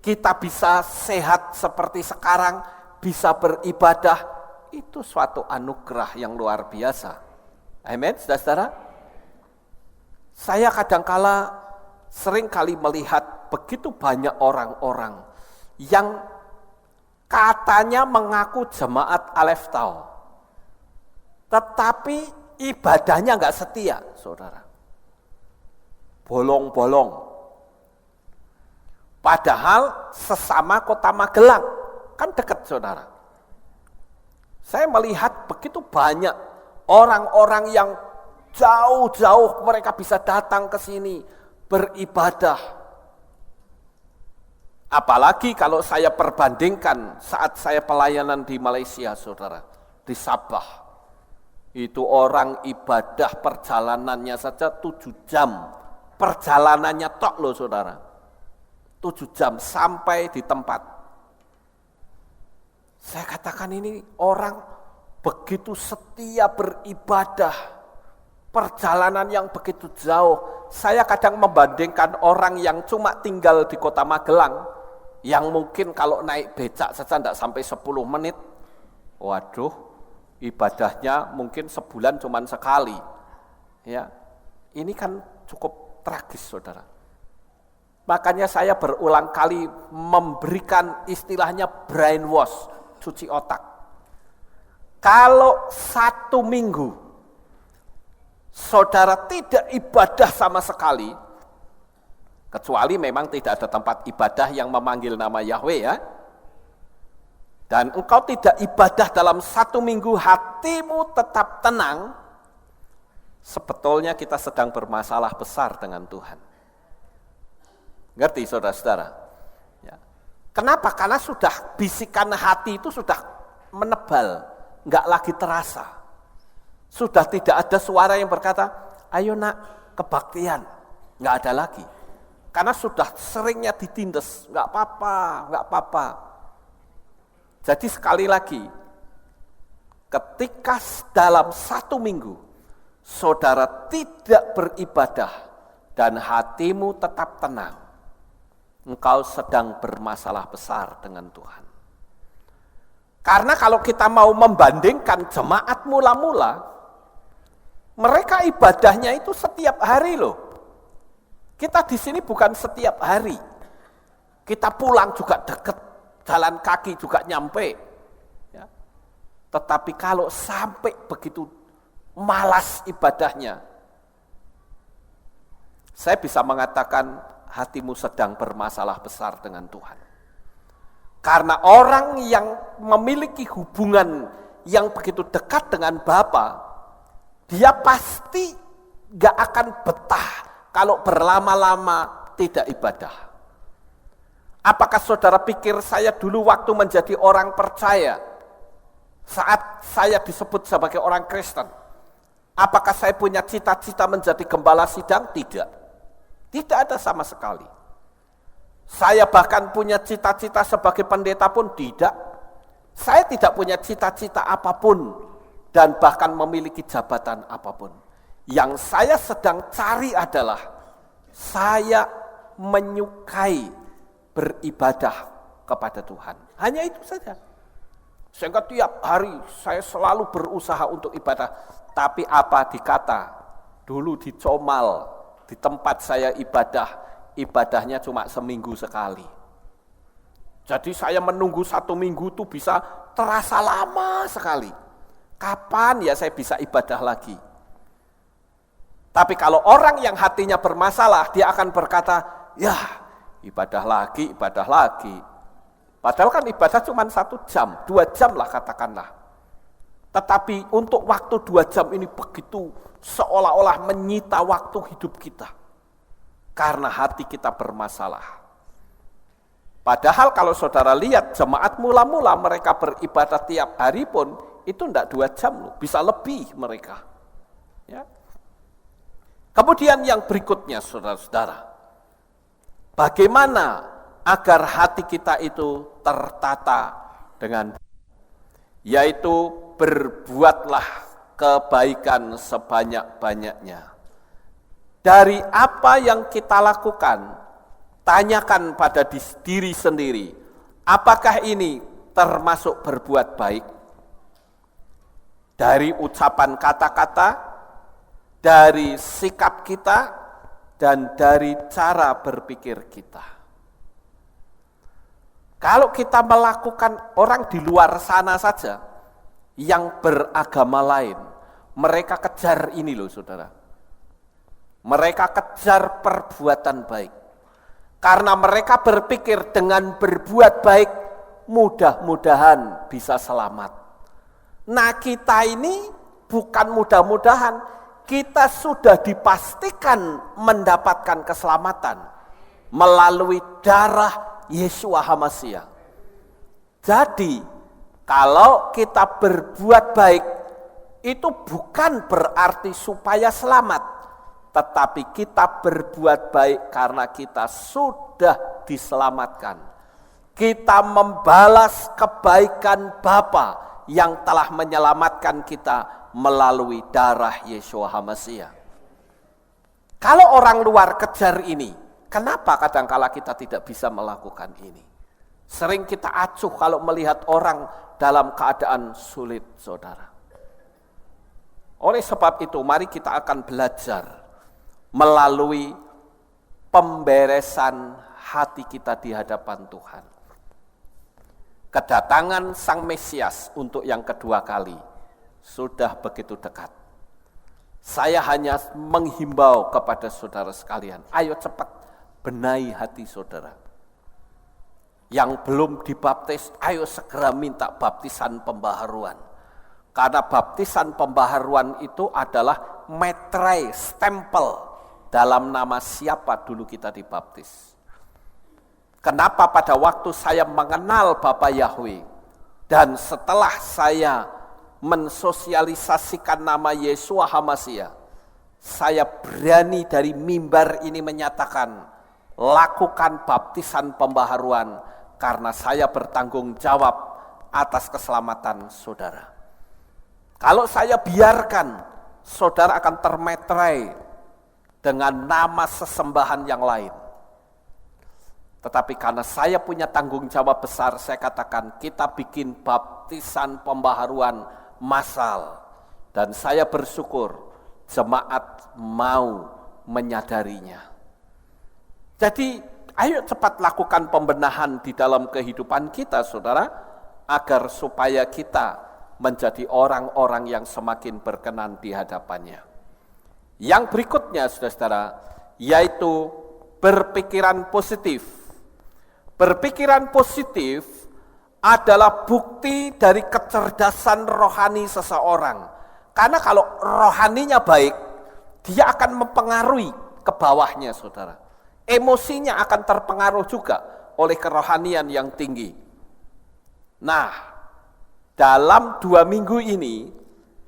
Kita bisa sehat seperti sekarang, bisa beribadah, itu suatu anugerah yang luar biasa. Amin, saudara-saudara. Saya kadangkala sering kali melihat begitu banyak orang-orang yang katanya mengaku jemaat Alef Tau, tetapi ibadahnya enggak setia, saudara. Bolong-bolong. Padahal sesama kota Magelang, kan dekat saudara. Saya melihat begitu banyak orang-orang yang jauh-jauh mereka bisa datang ke sini beribadah. Apalagi kalau saya perbandingkan saat saya pelayanan di Malaysia, saudara, di Sabah. Itu orang ibadah perjalanannya saja 7 jam. Perjalanannya tok loh saudara. 7 jam sampai di tempat. Saya katakan ini orang begitu setia beribadah. Perjalanan yang begitu jauh. Saya kadang membandingkan orang yang cuma tinggal di kota Magelang, yang mungkin kalau naik becak saja tidak sampai 10 menit. Waduh, ibadahnya mungkin sebulan cuma sekali. Ya, ini kan cukup tragis saudara. Makanya saya berulang kali memberikan istilahnya brainwash, cuci otak. Kalau 1 minggu saudara tidak ibadah sama sekali, kecuali memang tidak ada tempat ibadah yang memanggil nama Yahweh ya, dan engkau tidak ibadah dalam 1 minggu, hatimu tetap tenang, sebetulnya kita sedang bermasalah besar dengan Tuhan. Ngerti saudara-saudara? Ya. Kenapa? Karena sudah bisikan hati itu sudah menebal, enggak lagi terasa. Sudah tidak ada suara yang berkata, ayo nak, kebaktian. Enggak ada lagi. Karena sudah seringnya ditindas, enggak apa-apa, enggak apa-apa. Jadi sekali lagi, ketika dalam 1 minggu, saudara tidak beribadah dan hatimu tetap tenang, engkau sedang bermasalah besar dengan Tuhan. Karena kalau kita mau membandingkan jemaat mula-mula, mereka ibadahnya itu setiap hari loh. Kita di sini bukan setiap hari. Kita pulang juga dekat, jalan kaki juga nyampe. Ya. Tetapi kalau sampai begitu malas ibadahnya, saya bisa mengatakan hatimu sedang bermasalah besar dengan Tuhan. Karena orang yang memiliki hubungan yang begitu dekat dengan Bapa, dia pasti gak akan betah kalau berlama-lama tidak ibadah. Apakah saudara pikir saya dulu waktu menjadi orang percaya, saat saya disebut sebagai orang Kristen, apakah saya punya cita-cita menjadi gembala sidang? Tidak. Tidak ada sama sekali. Saya bahkan punya cita-cita sebagai pendeta pun tidak. Saya tidak punya cita-cita apapun dan bahkan memiliki jabatan apapun. Yang saya sedang cari adalah saya menyukai beribadah kepada Tuhan. Hanya itu saja. Sehingga tiap hari saya selalu berusaha untuk ibadah. Tapi apa dikata? Dulu di Comal, di tempat saya ibadahnya cuma seminggu sekali. Jadi saya menunggu 1 minggu itu bisa terasa lama sekali. Kapan ya saya bisa ibadah lagi? Tapi kalau orang yang hatinya bermasalah, dia akan berkata, ya ibadah lagi. Padahal kan ibadah cuma 1 jam, 2 jam lah katakanlah. Tetapi untuk waktu 2 jam ini begitu seolah-olah menyita waktu hidup kita. Karena hati kita bermasalah. Padahal kalau saudara lihat jemaat mula-mula mereka beribadah tiap hari pun itu tidak 2 jam loh, bisa lebih mereka. Ya. Kemudian yang berikutnya saudara-saudara, bagaimana agar hati kita itu tertata dengan, yaitu berbuatlah kebaikan sebanyak-banyaknya. Dari apa yang kita lakukan, tanyakan pada diri sendiri, apakah ini termasuk berbuat baik? Dari ucapan kata-kata, dari sikap kita, dan dari cara berpikir kita. Kalau kita melakukan orang di luar sana saja, yang beragama lain, mereka kejar ini loh saudara. Mereka kejar perbuatan baik. Karena mereka berpikir dengan berbuat baik, mudah-mudahan bisa selamat. Nah kita ini bukan mudah-mudahan, kita sudah dipastikan mendapatkan keselamatan melalui darah Yeshua HaMashiach. Jadi kalau kita berbuat baik, itu bukan berarti supaya selamat. Tetapi kita berbuat baik karena kita sudah diselamatkan. Kita membalas kebaikan Bapa yang telah menyelamatkan kita melalui darah Yeshua HaMashiach. Kalau orang luar kejar ini, kenapa kadangkala kita tidak bisa melakukan ini? Sering kita acuh kalau melihat orang dalam keadaan sulit, saudara. Oleh sebab itu, mari kita akan belajar melalui pemberesan hati kita di hadapan Tuhan. Kedatangan Sang Mesias untuk yang kedua kali sudah begitu dekat. Saya hanya menghimbau kepada saudara sekalian, ayo cepat benahi hati saudara. Yang belum dibaptis, ayo segera minta baptisan pembaharuan. Karena baptisan pembaharuan itu adalah metrai, stempel dalam nama siapa dulu kita dibaptis. Kenapa pada waktu saya mengenal Bapa Yahweh dan setelah saya mensosialisasikan nama Yeshua HaMashiach, saya berani dari mimbar ini menyatakan, lakukan baptisan pembaharuan karena saya bertanggung jawab atas keselamatan saudara. Kalau saya biarkan, saudara akan termetrai dengan nama sesembahan yang lain. Tetapi karena saya punya tanggung jawab besar, saya katakan kita bikin baptisan pembaharuan massal. Dan saya bersyukur jemaat mau menyadarinya. Jadi ayo cepat lakukan pembenahan di dalam kehidupan kita saudara, agar supaya kita menjadi orang-orang yang semakin berkenan di hadapannya. Yang berikutnya saudara-saudara, yaitu berpikiran positif. Berpikiran positif adalah bukti dari kecerdasan rohani seseorang. Karena kalau rohaninya baik, dia akan mempengaruhi ke bawahnya saudara. Emosinya akan terpengaruh juga oleh kerohanian yang tinggi. Nah, dalam 2 minggu ini,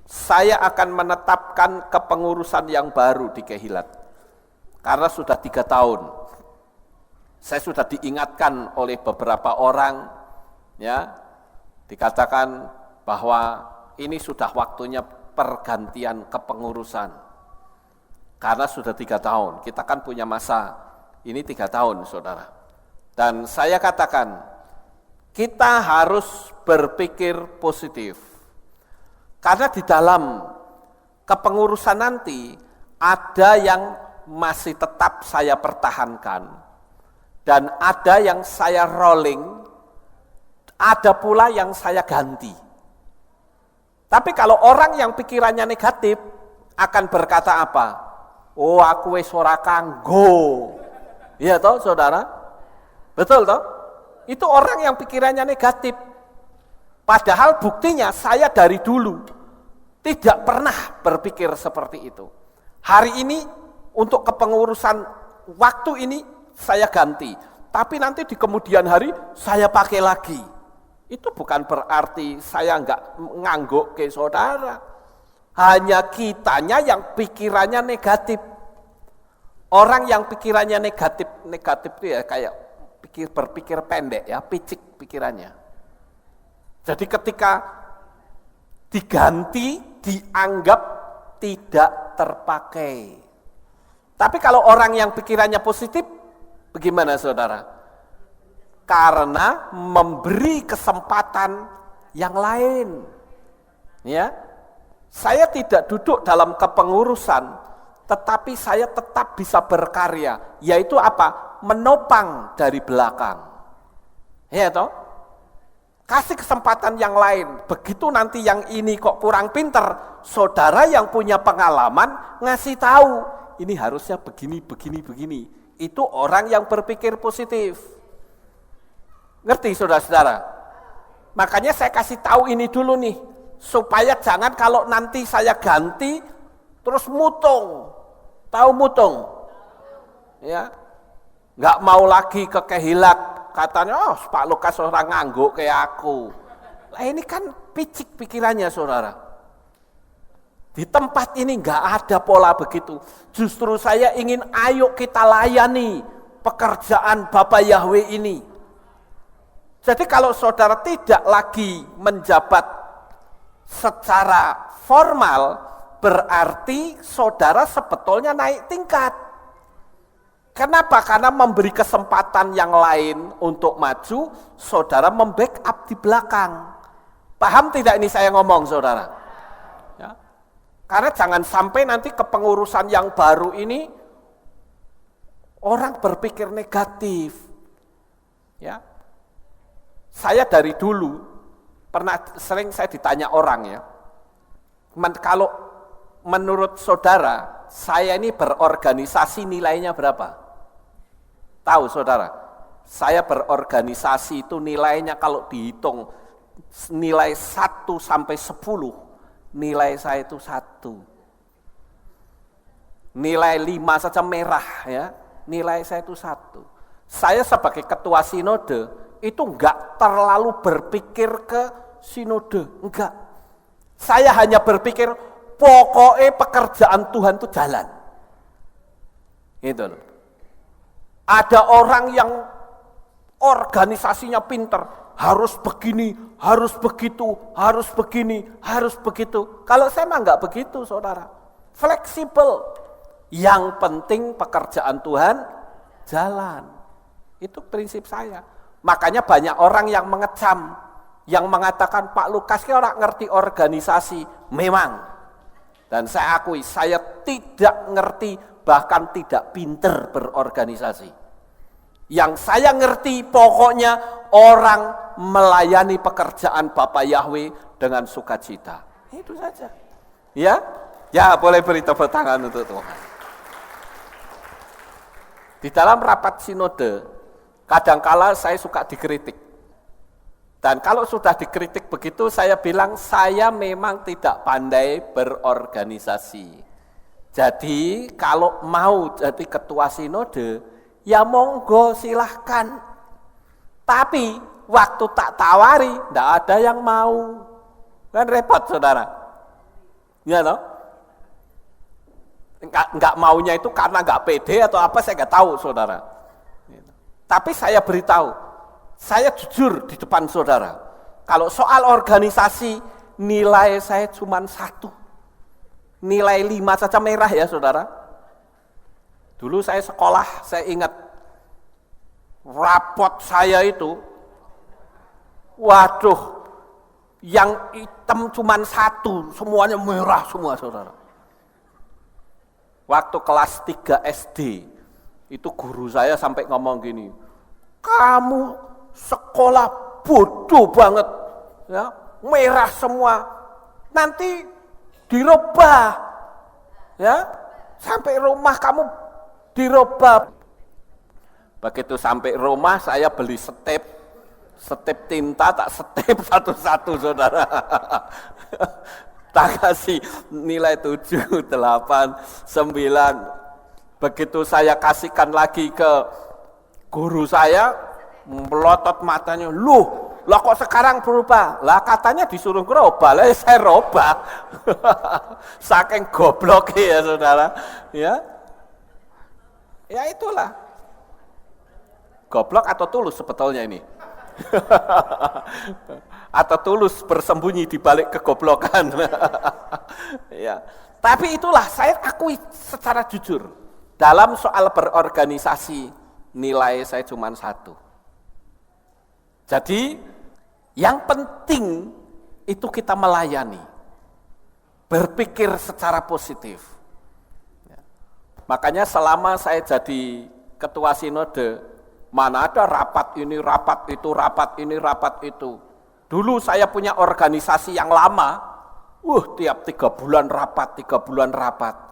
saya akan menetapkan kepengurusan yang baru di Kehilat. Karena sudah 3 tahun. Saya sudah diingatkan oleh beberapa orang, ya, Dikatakan bahwa ini sudah waktunya pergantian kepengurusan. Karena sudah 3 tahun, kita kan punya masa, ini 3 tahun saudara. Dan saya katakan, kita harus berpikir positif. Karena di dalam kepengurusan nanti, ada yang masih tetap saya pertahankan, dan ada yang saya rolling, ada pula yang saya ganti. Tapi kalau orang yang pikirannya negatif, akan berkata apa? Oh, aku wis ora kanggo. Iya toh, saudara? Betul toh? Itu orang yang pikirannya negatif. Padahal buktinya saya dari dulu tidak pernah berpikir seperti itu. Hari ini untuk kepengurusan waktu ini saya ganti. Tapi nanti di kemudian hari saya pakai lagi. Itu bukan berarti saya enggak ngangguk ke saudara. Hanya kitanya yang pikirannya negatif. Orang yang pikirannya negatif itu ya kayak berpikir pendek ya, picik pikirannya. Jadi ketika diganti, dianggap tidak terpakai. Tapi kalau orang yang pikirannya positif, bagaimana saudara? Karena memberi kesempatan yang lain. Ya, saya tidak duduk dalam kepengurusan, tetapi saya tetap bisa berkarya. Yaitu apa? Menopang dari belakang. Ya toh? Kasih kesempatan yang lain. Begitu nanti yang ini kok kurang pinter, saudara yang punya pengalaman ngasih tahu. Ini harusnya begini. Itu orang yang berpikir positif. Ngerti saudara-saudara? Makanya saya kasih tahu ini dulu nih. Supaya jangan kalau nanti saya ganti, terus mutung. Tahu mutung? Ya, nggak mau lagi ke kehilat. Katanya, oh Pak Lukas orang ngangguk kayak aku. Lah ini kan picik pikirannya saudara. Di tempat ini nggak ada pola begitu. Justru saya ingin ayo kita layani pekerjaan Bapak Yahweh ini. Jadi kalau saudara tidak lagi menjabat secara formal, berarti saudara sebetulnya naik tingkat. Kenapa? Karena memberi kesempatan yang lain untuk maju, saudara membackup di belakang. Paham tidak ini saya ngomong saudara? Ya. Karena jangan sampai nanti kepengurusan yang baru ini orang berpikir negatif. Ya. Saya dari dulu pernah sering saya ditanya orang ya. Kalau menurut saudara, saya ini berorganisasi nilainya berapa? Tahu saudara? Saya berorganisasi itu nilainya kalau dihitung nilai 1 sampai 10, nilai saya itu 1. Nilai 5 saja merah ya, nilai saya itu 1. Saya sebagai ketua sinode itu enggak terlalu berpikir ke sinode, enggak. Saya hanya berpikir pokoknya pekerjaan Tuhan itu jalan. Itu loh. Ada orang yang organisasinya pinter, harus begini, harus begitu, harus begini, harus begitu. Kalau saya mah enggak begitu saudara. Fleksibel. Yang penting pekerjaan Tuhan jalan. Itu prinsip saya. Makanya banyak orang yang mengecam, yang mengatakan Pak Lukas ki ora ngerti organisasi. Memang. Dan saya akui, saya tidak ngerti, bahkan tidak pinter berorganisasi. Yang saya ngerti pokoknya orang melayani pekerjaan Bapak Yahweh dengan sukacita. Itu saja. Ya? Ya, boleh beri tepuk tangan untuk Tuhan. Di dalam rapat sinode, kadangkala saya suka dikritik. Dan kalau sudah dikritik begitu, saya bilang saya memang tidak pandai berorganisasi. Jadi kalau mau jadi ketua sinode, ya monggo silahkan. Tapi waktu tak tawari, tidak ada yang mau. Kan repot saudara. Ya toh? Enggak maunya itu karena enggak pede atau apa, saya enggak tahu saudara. Tapi saya beritahu, saya jujur di depan saudara. Kalau soal organisasi, nilai saya cuma 1. Nilai 5 saja merah ya saudara. Dulu saya sekolah, saya ingat rapot saya itu, waduh, yang hitam cuma 1, semuanya merah semua saudara. Waktu kelas 3 SD, itu guru saya sampai ngomong gini, kamu sekolah bodoh banget, ya, merah semua, nanti dirubah, ya, sampai rumah kamu dirubah. Begitu sampai rumah saya beli step tinta, tak step satu-satu saudara. Tak kasih nilai 7, 8, 9. Begitu saya kasihkan lagi ke guru saya, melotot matanya, lah kok sekarang berubah? Lah katanya disuruh ngerubah, lah saya robah. Saking gobloknya ya saudara. Ya itulah. Goblok atau tulus sebetulnya ini? Atau tulus bersembunyi di balik kegoblokan. Ya. Tapi itulah saya akui secara jujur. Dalam soal berorganisasi, nilai saya cuma 1. Jadi, yang penting itu kita melayani. Berpikir secara positif. Ya. Makanya selama saya jadi ketua sinode, mana ada rapat ini, rapat itu, rapat ini, rapat itu. Dulu saya punya organisasi yang lama, tiap 3 bulan rapat, 3 bulan rapat.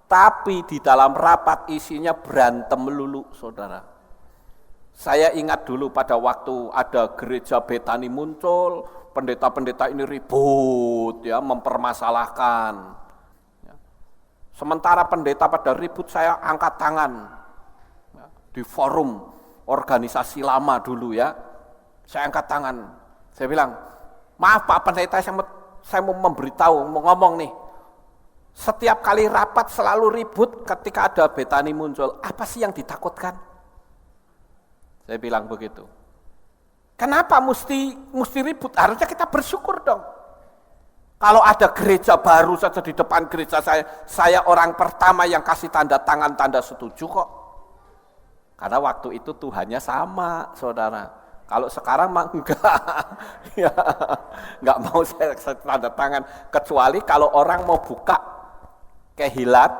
Tapi di dalam rapat isinya berantem melulu, saudara. Saya ingat dulu pada waktu ada gereja Betani muncul, pendeta-pendeta ini ribut, ya, mempermasalahkan. Ya. Sementara pendeta pada ribut, saya angkat tangan ya, di forum organisasi lama dulu ya. Saya angkat tangan. Saya bilang, maaf Pak Pendeta, saya mau memberitahu, mau ngomong nih. Setiap kali rapat selalu ribut ketika ada Betani muncul. Apa sih yang ditakutkan? Saya bilang begitu. Kenapa mesti ribut? Harusnya kita bersyukur dong. Kalau ada gereja baru saja di depan gereja saya orang pertama yang kasih tanda tangan, tanda setuju kok. Karena waktu itu Tuhannya sama, saudara. Kalau sekarang mah enggak, ya, enggak mau saya tanda tangan. Kecuali kalau orang mau buka kehilat,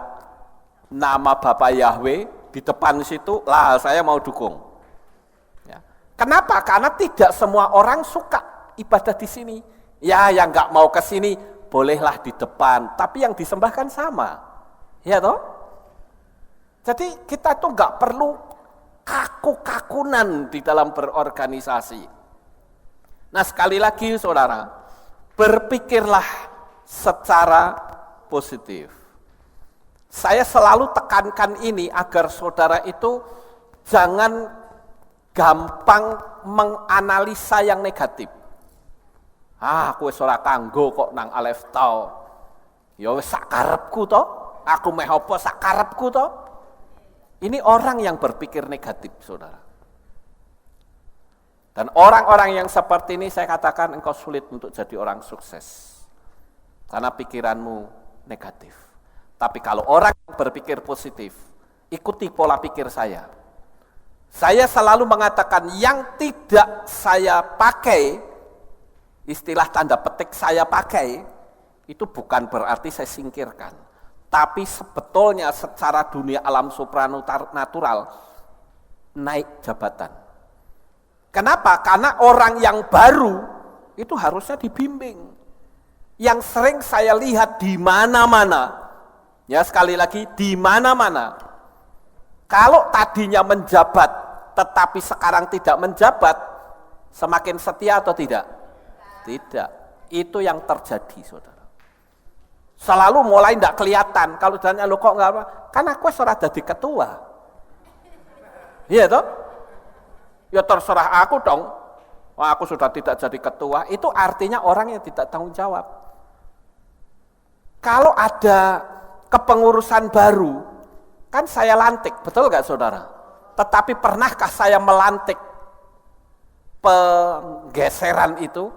nama Bapak Yahweh di depan situ, lah saya mau dukung. Ya. Kenapa? Karena tidak semua orang suka ibadah di sini. Ya, yang enggak mau ke sini, bolehlah di depan. Tapi yang disembahkan sama. Ya toh? Jadi kita tuh enggak perlu kaku-kakunan di dalam berorganisasi. Nah sekali lagi saudara, berpikirlah secara positif. Saya selalu tekankan ini agar saudara itu jangan gampang menganalisa yang negatif. Aku wis ora kanggo kok nang Alef tau. Ya wis sak karepku to, aku meh apa sak karepku to. Ini orang yang berpikir negatif, saudara. Dan orang-orang yang seperti ini saya katakan engkau sulit untuk jadi orang sukses. Karena pikiranmu negatif. Tapi kalau orang yang berpikir positif, ikuti pola pikir saya. Saya selalu mengatakan yang tidak saya pakai, istilah tanda petik saya pakai, itu bukan berarti saya singkirkan. Tapi sebetulnya secara dunia alam supranatural naik jabatan. Kenapa? Karena orang yang baru itu harusnya dibimbing. Yang sering saya lihat di mana-mana, ya sekali lagi di mana-mana. Kalau tadinya menjabat tetapi sekarang tidak menjabat, semakin setia atau tidak? Tidak. Itu yang terjadi, saudara. Selalu mulai tidak kelihatan. Kalau ditanya, lo kok enggak apa? Kan aku sudah jadi ketua. Iya toh? Ya terserah aku dong. Wah, aku sudah tidak jadi ketua. Itu artinya orang yang tidak tanggung jawab. Kalau ada kepengurusan baru, kan saya lantik, betul nggak saudara? Tetapi pernahkah saya melantik penggeseran itu?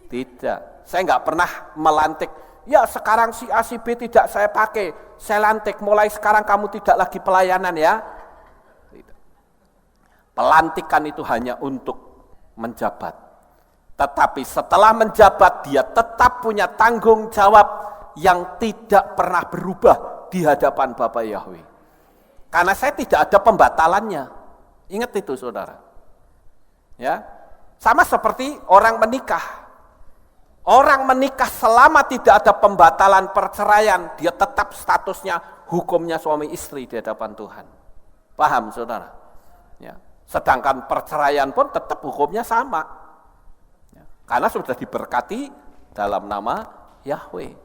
Tidak. Saya nggak pernah melantik, ya sekarang si A, si B tidak saya pakai, saya lantik, mulai sekarang kamu tidak lagi pelayanan ya. Tidak. Pelantikan itu hanya untuk menjabat. Tetapi setelah menjabat, dia tetap punya tanggung jawab yang tidak pernah berubah di hadapan Bapa Yahweh. Karena saya tidak ada pembatalannya. Ingat itu saudara. Ya, sama seperti orang menikah. Orang menikah selama tidak ada pembatalan perceraian, dia tetap statusnya hukumnya suami istri di hadapan Tuhan. Paham saudara? Ya. Sedangkan perceraian pun tetap hukumnya sama. Ya. Karena sudah diberkati dalam nama Yahweh.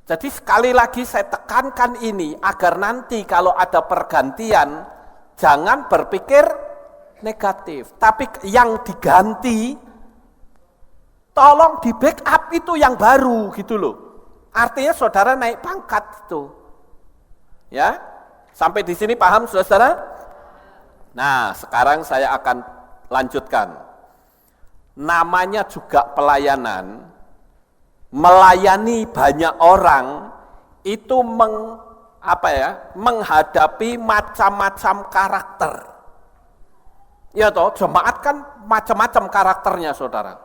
Jadi sekali lagi saya tekankan ini agar nanti kalau ada pergantian jangan berpikir negatif, tapi yang diganti tolong di backup itu yang baru gitu loh. Artinya saudara naik pangkat itu. Ya. Sampai di sini paham saudara? Nah, sekarang saya akan lanjutkan. Namanya juga pelayanan. Melayani banyak orang itu menghadapi macam-macam karakter. Ya toh, jemaat kan macam-macam karakternya saudara.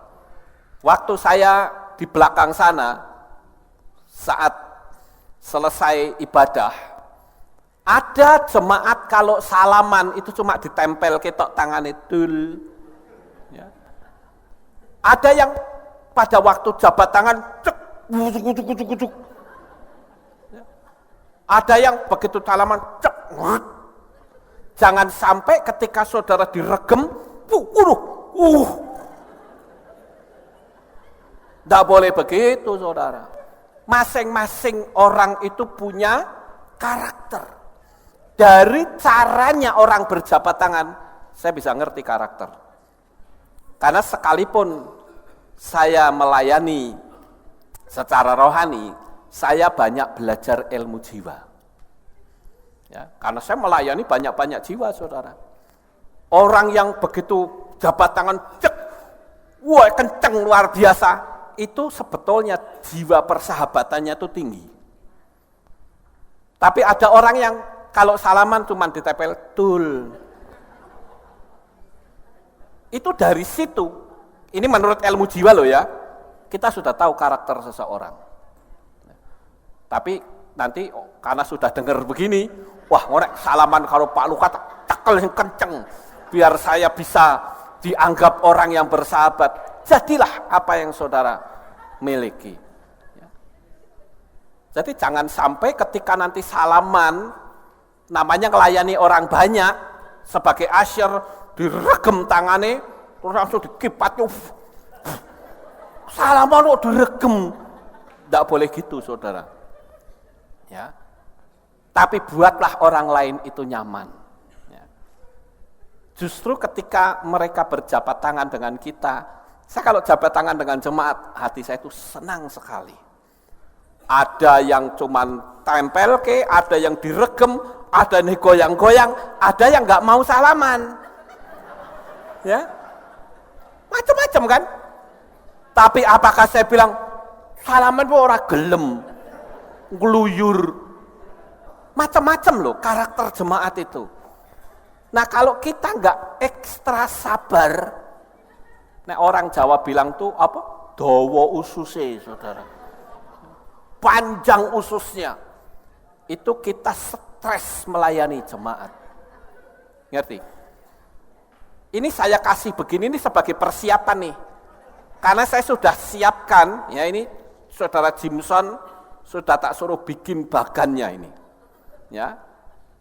Waktu saya di belakang sana, saat selesai ibadah, ada jemaat kalau salaman itu cuma ditempel ketok tangan itu. Ya. Ada yang pada waktu jabat tangan, cek, kucuk. Ya. Ada yang begitu salaman, cek. Jangan sampai ketika saudara diregem, tidak boleh begitu saudara. Masing-masing orang itu punya karakter. Dari caranya orang berjabat tangan, saya bisa ngerti karakter. Karena sekalipun saya melayani secara rohani, saya banyak belajar ilmu jiwa. Ya, karena saya melayani banyak-banyak jiwa saudara. Orang yang begitu jabat tangan, cek, wah kenceng luar biasa, itu sebetulnya jiwa persahabatannya itu tinggi. Tapi ada orang yang kalau salaman cuma ditempel tul. Itu dari situ. Ini menurut ilmu jiwa loh ya. Kita sudah tahu karakter seseorang. Tapi nanti karena sudah dengar begini, wah ngorek salaman kalau Pak Luka tekel yang kenceng biar saya bisa dianggap orang yang bersahabat. Jadilah apa yang saudara miliki. Jadi jangan sampai ketika nanti salaman, namanya ngelayani orang banyak, sebagai asyir, diregem tangannya, terus langsung dikipatnya, salaman kok diregem. Tidak boleh gitu saudara. Ya. Tapi buatlah orang lain itu nyaman. Ya. Justru ketika mereka berjabat tangan dengan kita, saya kalau jabat tangan dengan jemaat, hati saya itu senang sekali. Ada yang cuman tempel ada yang diregem, ada yang goyang-goyang, ada yang nggak mau salaman. Ya, macam-macam kan. Tapi apakah saya bilang salaman itu orang gelem, ngeluyur, macam-macam loh karakter jemaat itu. Nah kalau kita nggak ekstra sabar, nah orang Jawa bilang tuh apa? Dawa ususe, saudara. Panjang ususnya. Itu kita stres melayani jemaat. Ngerti? Ini saya kasih begini ini sebagai persiapan nih. Karena saya sudah siapkan, ya ini saudara Jimson sudah tak suruh bikin bagannya ini. Ya.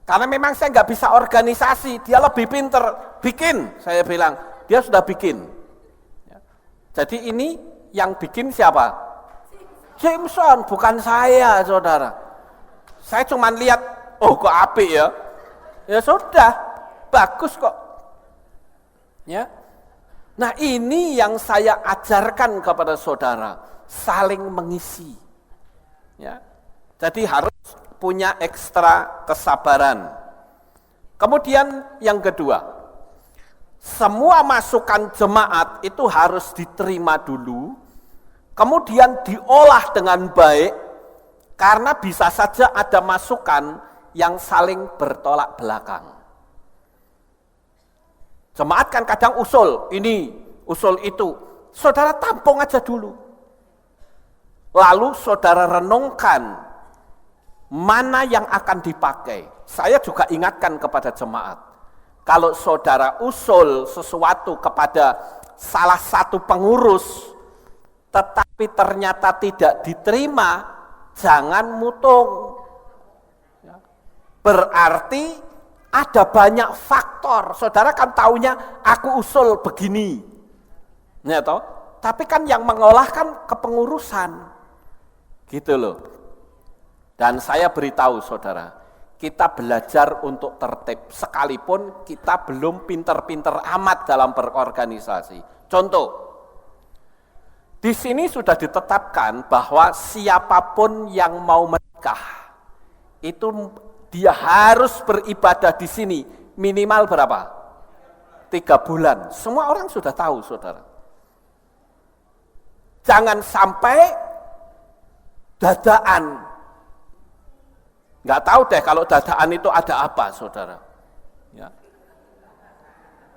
Karena memang saya nggak bisa organisasi, dia lebih pinter, bikin, saya bilang, dia sudah bikin. Ya. Jadi ini yang bikin siapa? Jameson, bukan saya, saudara. Saya cuma lihat, oh kok apik ya. Ya sudah, bagus kok. Ya. Nah ini yang saya ajarkan kepada saudara, saling mengisi. Ya. Jadi harus punya ekstra kesabaran. Kemudian yang kedua, semua masukan jemaat itu harus diterima dulu, kemudian diolah dengan baik, karena bisa saja ada masukan yang saling bertolak belakang. Jemaat kan kadang usul ini, usul itu. Saudara tampung aja dulu. Lalu saudara renungkan mana yang akan dipakai. Saya juga ingatkan kepada jemaat. Kalau saudara usul sesuatu kepada salah satu pengurus, tetapi ternyata tidak diterima, jangan mutung. Berarti ada banyak faktor. Saudara kan taunya aku usul begini. Ya toh? Tapi kan yang mengolah kan kepengurusan. Gitu loh. Dan saya beritahu saudara, kita belajar untuk tertib sekalipun kita belum pinter-pinter amat dalam berorganisasi. Contoh, di sini sudah ditetapkan bahwa siapapun yang mau menikah itu dia harus beribadah di sini minimal berapa? 3 bulan. Semua orang sudah tahu, saudara. Jangan sampai dadaan. Nggak tahu deh kalau dadaan itu ada apa, saudara.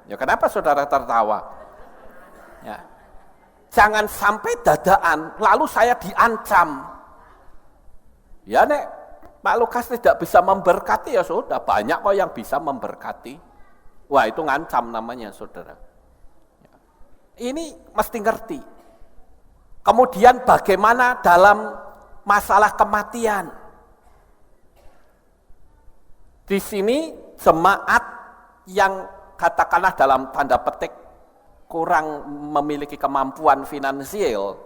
Ya kenapa saudara tertawa? Ya. Jangan sampai dadaan, lalu saya diancam. Ya nek, Pak Lukas tidak bisa memberkati, ya sudah, banyak kok yang bisa memberkati. Wah, itu ngancam namanya, saudara. Ini mesti ngerti. Kemudian bagaimana dalam masalah kematian? Di sini jemaat yang katakanlah dalam tanda petik kurang memiliki kemampuan finansial,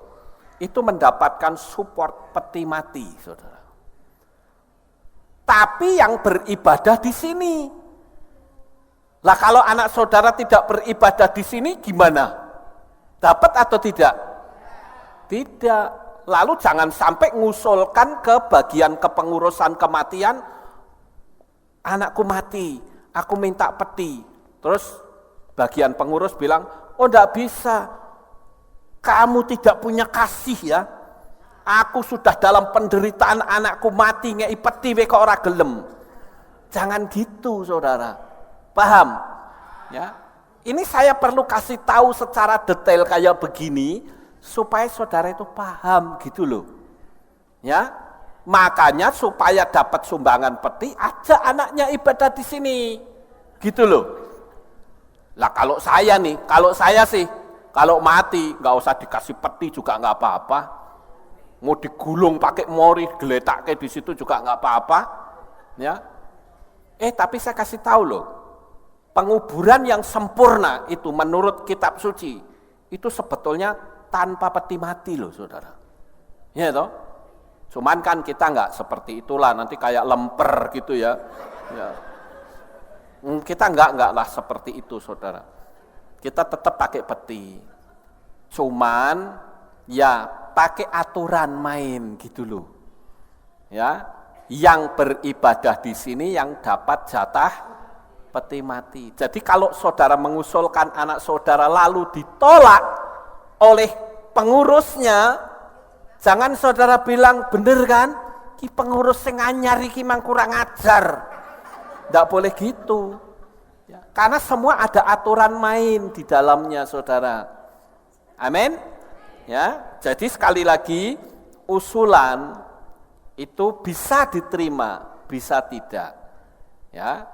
itu mendapatkan support peti mati, saudara. Tapi yang beribadah di sini. Lah kalau anak saudara tidak beribadah di sini gimana? Dapat atau tidak? Tidak. Lalu jangan sampai ngusulkan ke bagian kepengurusan kematian, anakku mati, aku minta peti. Terus bagian pengurus bilang, oh enggak bisa, kamu tidak punya kasih ya. Aku sudah dalam penderitaan anakku mati ngei peti kok ora gelem. Jangan gitu, saudara. Paham? Ya. Ini saya perlu kasih tahu secara detail kayak begini supaya saudara itu paham gitu loh. Ya. Makanya supaya dapat sumbangan peti, ajak anaknya ibadah di sini. Gitu loh. Lah kalau saya sih, kalau mati nggak usah dikasih peti juga nggak apa-apa. Mau digulung pakai mori, geletak di situ juga nggak apa-apa, ya. Tapi saya kasih tahu loh, penguburan yang sempurna itu menurut kitab suci itu sebetulnya tanpa peti mati loh, saudara. Ya toh. Cuman kan kita nggak seperti itulah, nanti kayak lemper gitu ya. Ya. Kita nggak lah seperti itu, saudara. Kita tetap pakai peti. Cuman ya pakai aturan main gitu loh. Ya, yang beribadah di sini yang dapat jatah peti mati. Jadi kalau saudara mengusulkan anak saudara lalu ditolak oleh pengurusnya, jangan saudara bilang, bener kan? Ki pengurus sing anyar iki mang kurang ajar. Nggak boleh gitu. Ya, karena semua ada aturan main di dalamnya, saudara. Amin. Ya, jadi sekali lagi usulan itu bisa diterima, bisa tidak. Ya,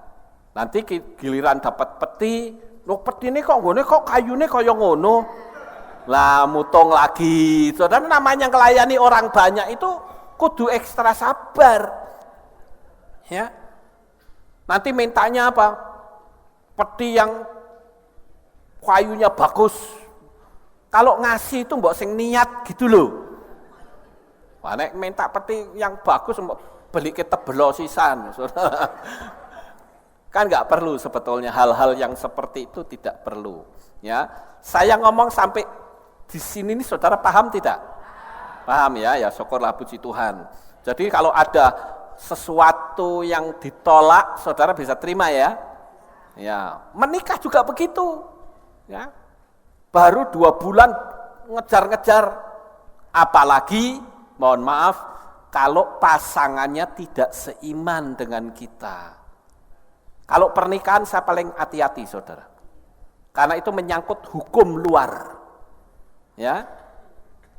nanti giliran dapat peti, loh peti ini kok ngene kok kayune kaya ngono. Lah mutung lagi. Saudara, namanya ngelayani orang banyak itu kudu ekstra sabar. Ya. Nanti mintanya apa? Peti yang kayunya bagus. Kalau ngasih itu mbok sing niat gitu loh. Wah, nek minta peti yang bagus mbok beli ke tebelo sisan. Kan nggak perlu sebetulnya hal-hal yang seperti itu, tidak perlu. Ya, saya ngomong sampai di sini nih saudara paham tidak? Paham ya? Ya syukurlah, puji Tuhan. Jadi kalau ada sesuatu yang ditolak, saudara bisa terima ya. Ya, menikah juga begitu. Ya, baru 2 bulan ngejar-ngejar, apalagi mohon maaf kalau pasangannya tidak seiman dengan kita. Kalau pernikahan saya paling hati-hati saudara, karena itu menyangkut hukum luar. Ya,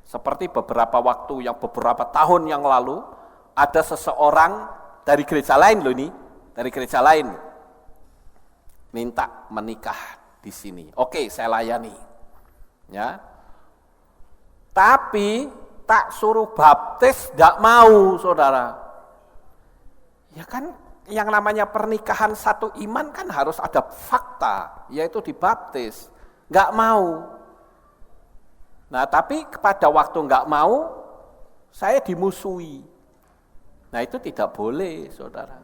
seperti beberapa tahun yang lalu ada seseorang dari gereja lain loh ini, dari gereja lain minta menikah di sini. Oke, saya layani. Ya. Tapi tak suruh baptis enggak mau, Saudara. Ya kan yang namanya pernikahan satu iman kan harus ada fakta, yaitu dibaptis. Enggak mau. Nah, tapi pada waktu enggak mau, saya dimusuhi. Nah, itu tidak boleh, Saudara.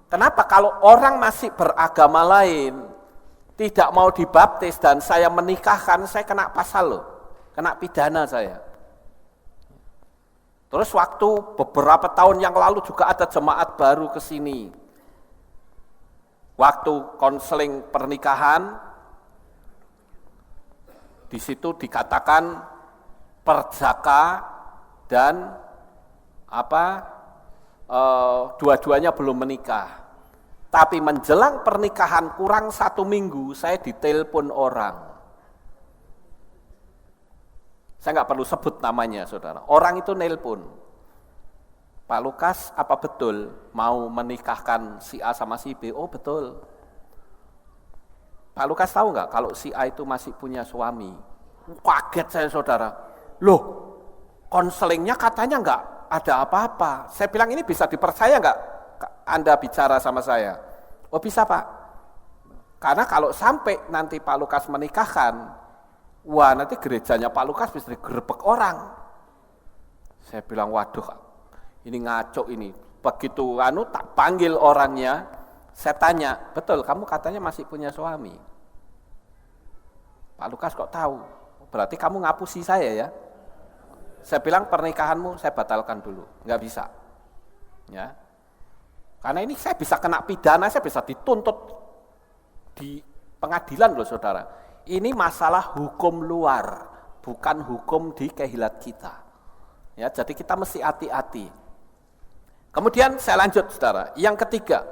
Kenapa? Kalau orang masih beragama lain, tidak mau dibaptis dan saya menikahkan, saya kena pasal loh, kena pidana saya. Terus waktu beberapa tahun yang lalu juga ada jemaat baru ke sini. Waktu konseling pernikahan, di situ dikatakan perjaka dan dua-duanya belum menikah. Tapi menjelang pernikahan kurang 1 minggu, saya ditelepon orang. Saya nggak perlu sebut namanya, saudara. Orang itu nelpon. Pak Lukas, apa betul mau menikahkan si A sama si B? Oh betul. Pak Lukas tahu nggak kalau si A itu masih punya suami? Kaget saya, saudara. Loh, konselingnya katanya nggak ada apa-apa. Saya bilang ini bisa dipercaya nggak? Anda bicara sama saya. Oh bisa Pak. Karena kalau sampai nanti Pak Lukas menikahkan, wah nanti gerejanya Pak Lukas bisa digerebek orang. Saya bilang waduh, ini ngaco ini. Begitu tak panggil orangnya, saya tanya, betul kamu katanya masih punya suami? Pak Lukas kok tahu? Berarti kamu ngapusi saya ya? Saya bilang pernikahanmu saya batalkan dulu, nggak bisa. Ya. Karena ini saya bisa kena pidana, saya bisa dituntut di pengadilan loh saudara. Ini masalah hukum luar, bukan hukum di kehilat kita. Ya, jadi kita mesti hati-hati. Kemudian saya lanjut saudara. Yang ketiga,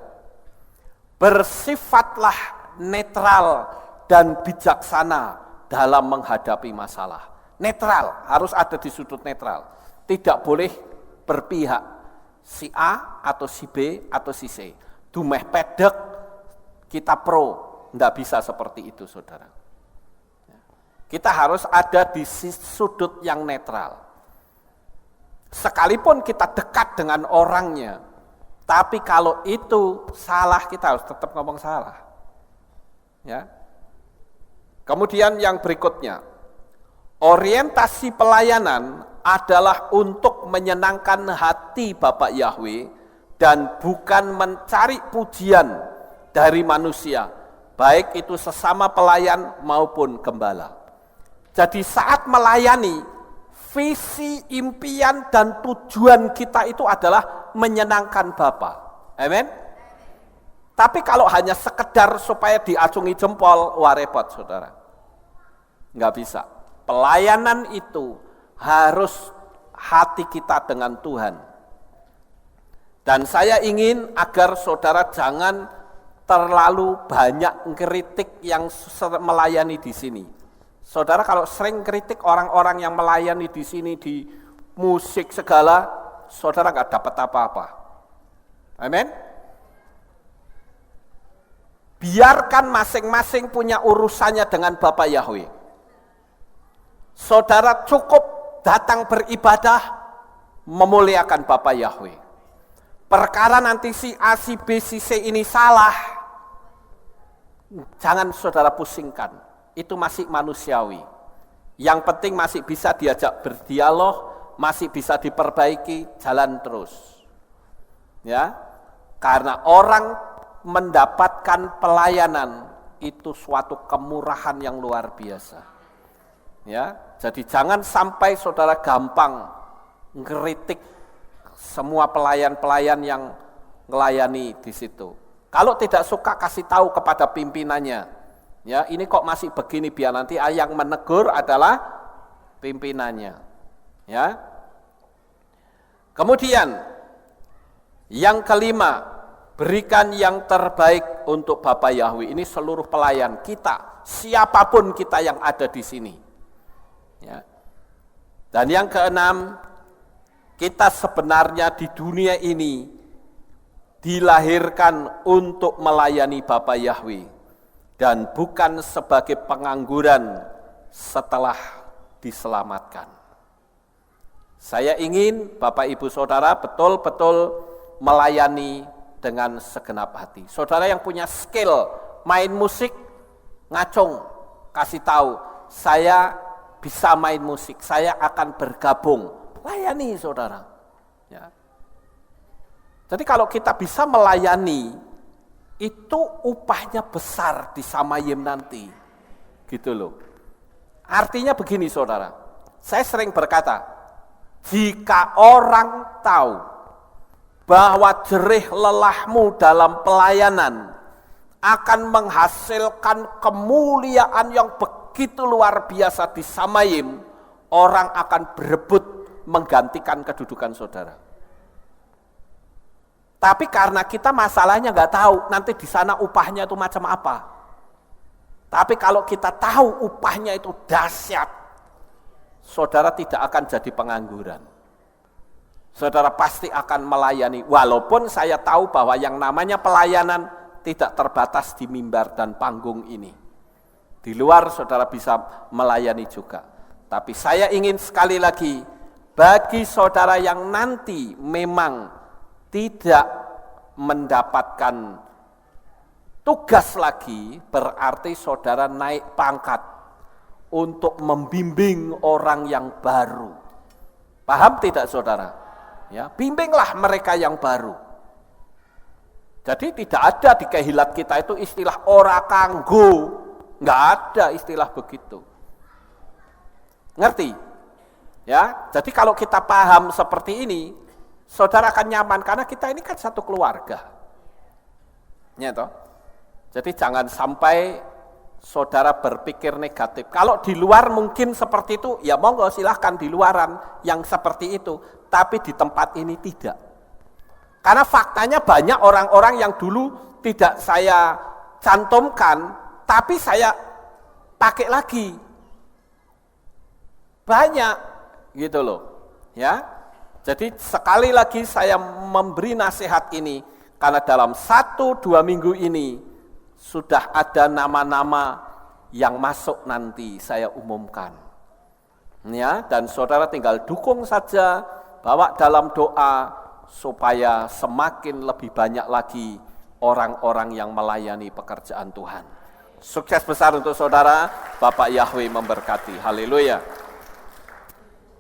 bersifatlah netral dan bijaksana dalam menghadapi masalah. Netral, harus ada di sudut netral. Tidak boleh berpihak. Si A atau si B atau si C. Dumeh pedek, kita pro. Tidak bisa seperti itu, saudara. Kita harus ada di sudut yang netral. Sekalipun kita dekat dengan orangnya, tapi kalau itu salah, kita harus tetap ngomong salah. Ya. Kemudian yang berikutnya, orientasi pelayanan adalah untuk menyenangkan hati Bapak Yahweh dan bukan mencari pujian dari manusia, baik itu sesama pelayan maupun gembala. Jadi saat melayani, visi, impian, dan tujuan kita itu adalah menyenangkan Bapa. Amin. Tapi kalau hanya sekedar supaya diacungi jempol, wah repot saudara. Nggak bisa. Pelayanan itu harus hati kita dengan Tuhan. Dan saya ingin agar saudara jangan terlalu banyak kritik yang melayani di sini. Saudara kalau sering kritik orang-orang yang melayani di sini di musik segala, saudara nggak dapat apa-apa. Amin. Biarkan masing-masing punya urusannya dengan Bapa Yahweh. Saudara cukup datang beribadah, memuliakan Bapa Yahweh. Perkara nanti si A, si B, si C ini salah, jangan saudara pusingkan. Itu masih manusiawi. Yang penting masih bisa diajak berdialog, masih bisa diperbaiki, jalan terus. Ya, karena orang mendapatkan pelayanan itu suatu kemurahan yang luar biasa. Ya, jadi jangan sampai saudara gampang ngeritik semua pelayan-pelayan yang melayani di situ. Kalau tidak suka kasih tahu kepada pimpinannya. Ya, ini kok masih begini, biar nanti yang menegur adalah pimpinannya. Ya. Kemudian yang kelima, berikan yang terbaik untuk Bapak Yahweh. Ini seluruh pelayan kita, siapapun kita yang ada di sini. Ya. Dan yang keenam, kita sebenarnya di dunia ini dilahirkan untuk melayani Bapak Yahweh. Dan bukan sebagai pengangguran setelah diselamatkan. Saya ingin Bapak Ibu Saudara betul-betul melayani dengan segenap hati. Saudara yang punya skill main musik, ngacung, kasih tahu, saya bisa main musik, saya akan bergabung. Layani saudara. Ya. Jadi kalau kita bisa melayani, itu upahnya besar di Samayim nanti. Gitu loh. Artinya begini saudara, saya sering berkata, jika orang tahu bahwa jerih lelahmu dalam pelayanan akan menghasilkan kemuliaan yang begitu luar biasa di Samayim, orang akan berebut menggantikan kedudukan saudara. Tapi karena kita masalahnya nggak tahu nanti di sana upahnya itu macam apa. Tapi kalau kita tahu upahnya itu dahsyat, saudara tidak akan jadi pengangguran. Saudara pasti akan melayani, walaupun saya tahu bahwa yang namanya pelayanan tidak terbatas di mimbar dan panggung ini. Di luar saudara bisa melayani juga. Tapi saya ingin sekali lagi, bagi saudara yang nanti memang tidak mendapatkan tugas lagi, berarti saudara naik pangkat untuk membimbing orang yang baru. Paham tidak saudara? Ya, bimbinglah mereka yang baru. Jadi tidak ada di kehilat kita itu istilah ora kanggo, nggak ada istilah begitu. Ngerti? Ya, jadi kalau kita paham seperti ini, saudara akan nyaman, karena kita ini kan satu keluarga. Ya toh? Jadi jangan sampai saudara berpikir negatif. Kalau di luar mungkin seperti itu, ya monggo silahkan di luaran yang seperti itu. Tapi di tempat ini tidak. Karena faktanya banyak orang-orang yang dulu tidak saya cantumkan, tapi saya pakai lagi. Banyak, gitu loh. Ya. Jadi sekali lagi saya memberi nasihat ini, karena dalam 1-2 minggu ini sudah ada nama-nama yang masuk nanti saya umumkan. Ya, dan saudara tinggal dukung saja, bawa dalam doa supaya semakin lebih banyak lagi orang-orang yang melayani pekerjaan Tuhan. Sukses besar untuk saudara, Bapak Yahweh memberkati. Haleluya.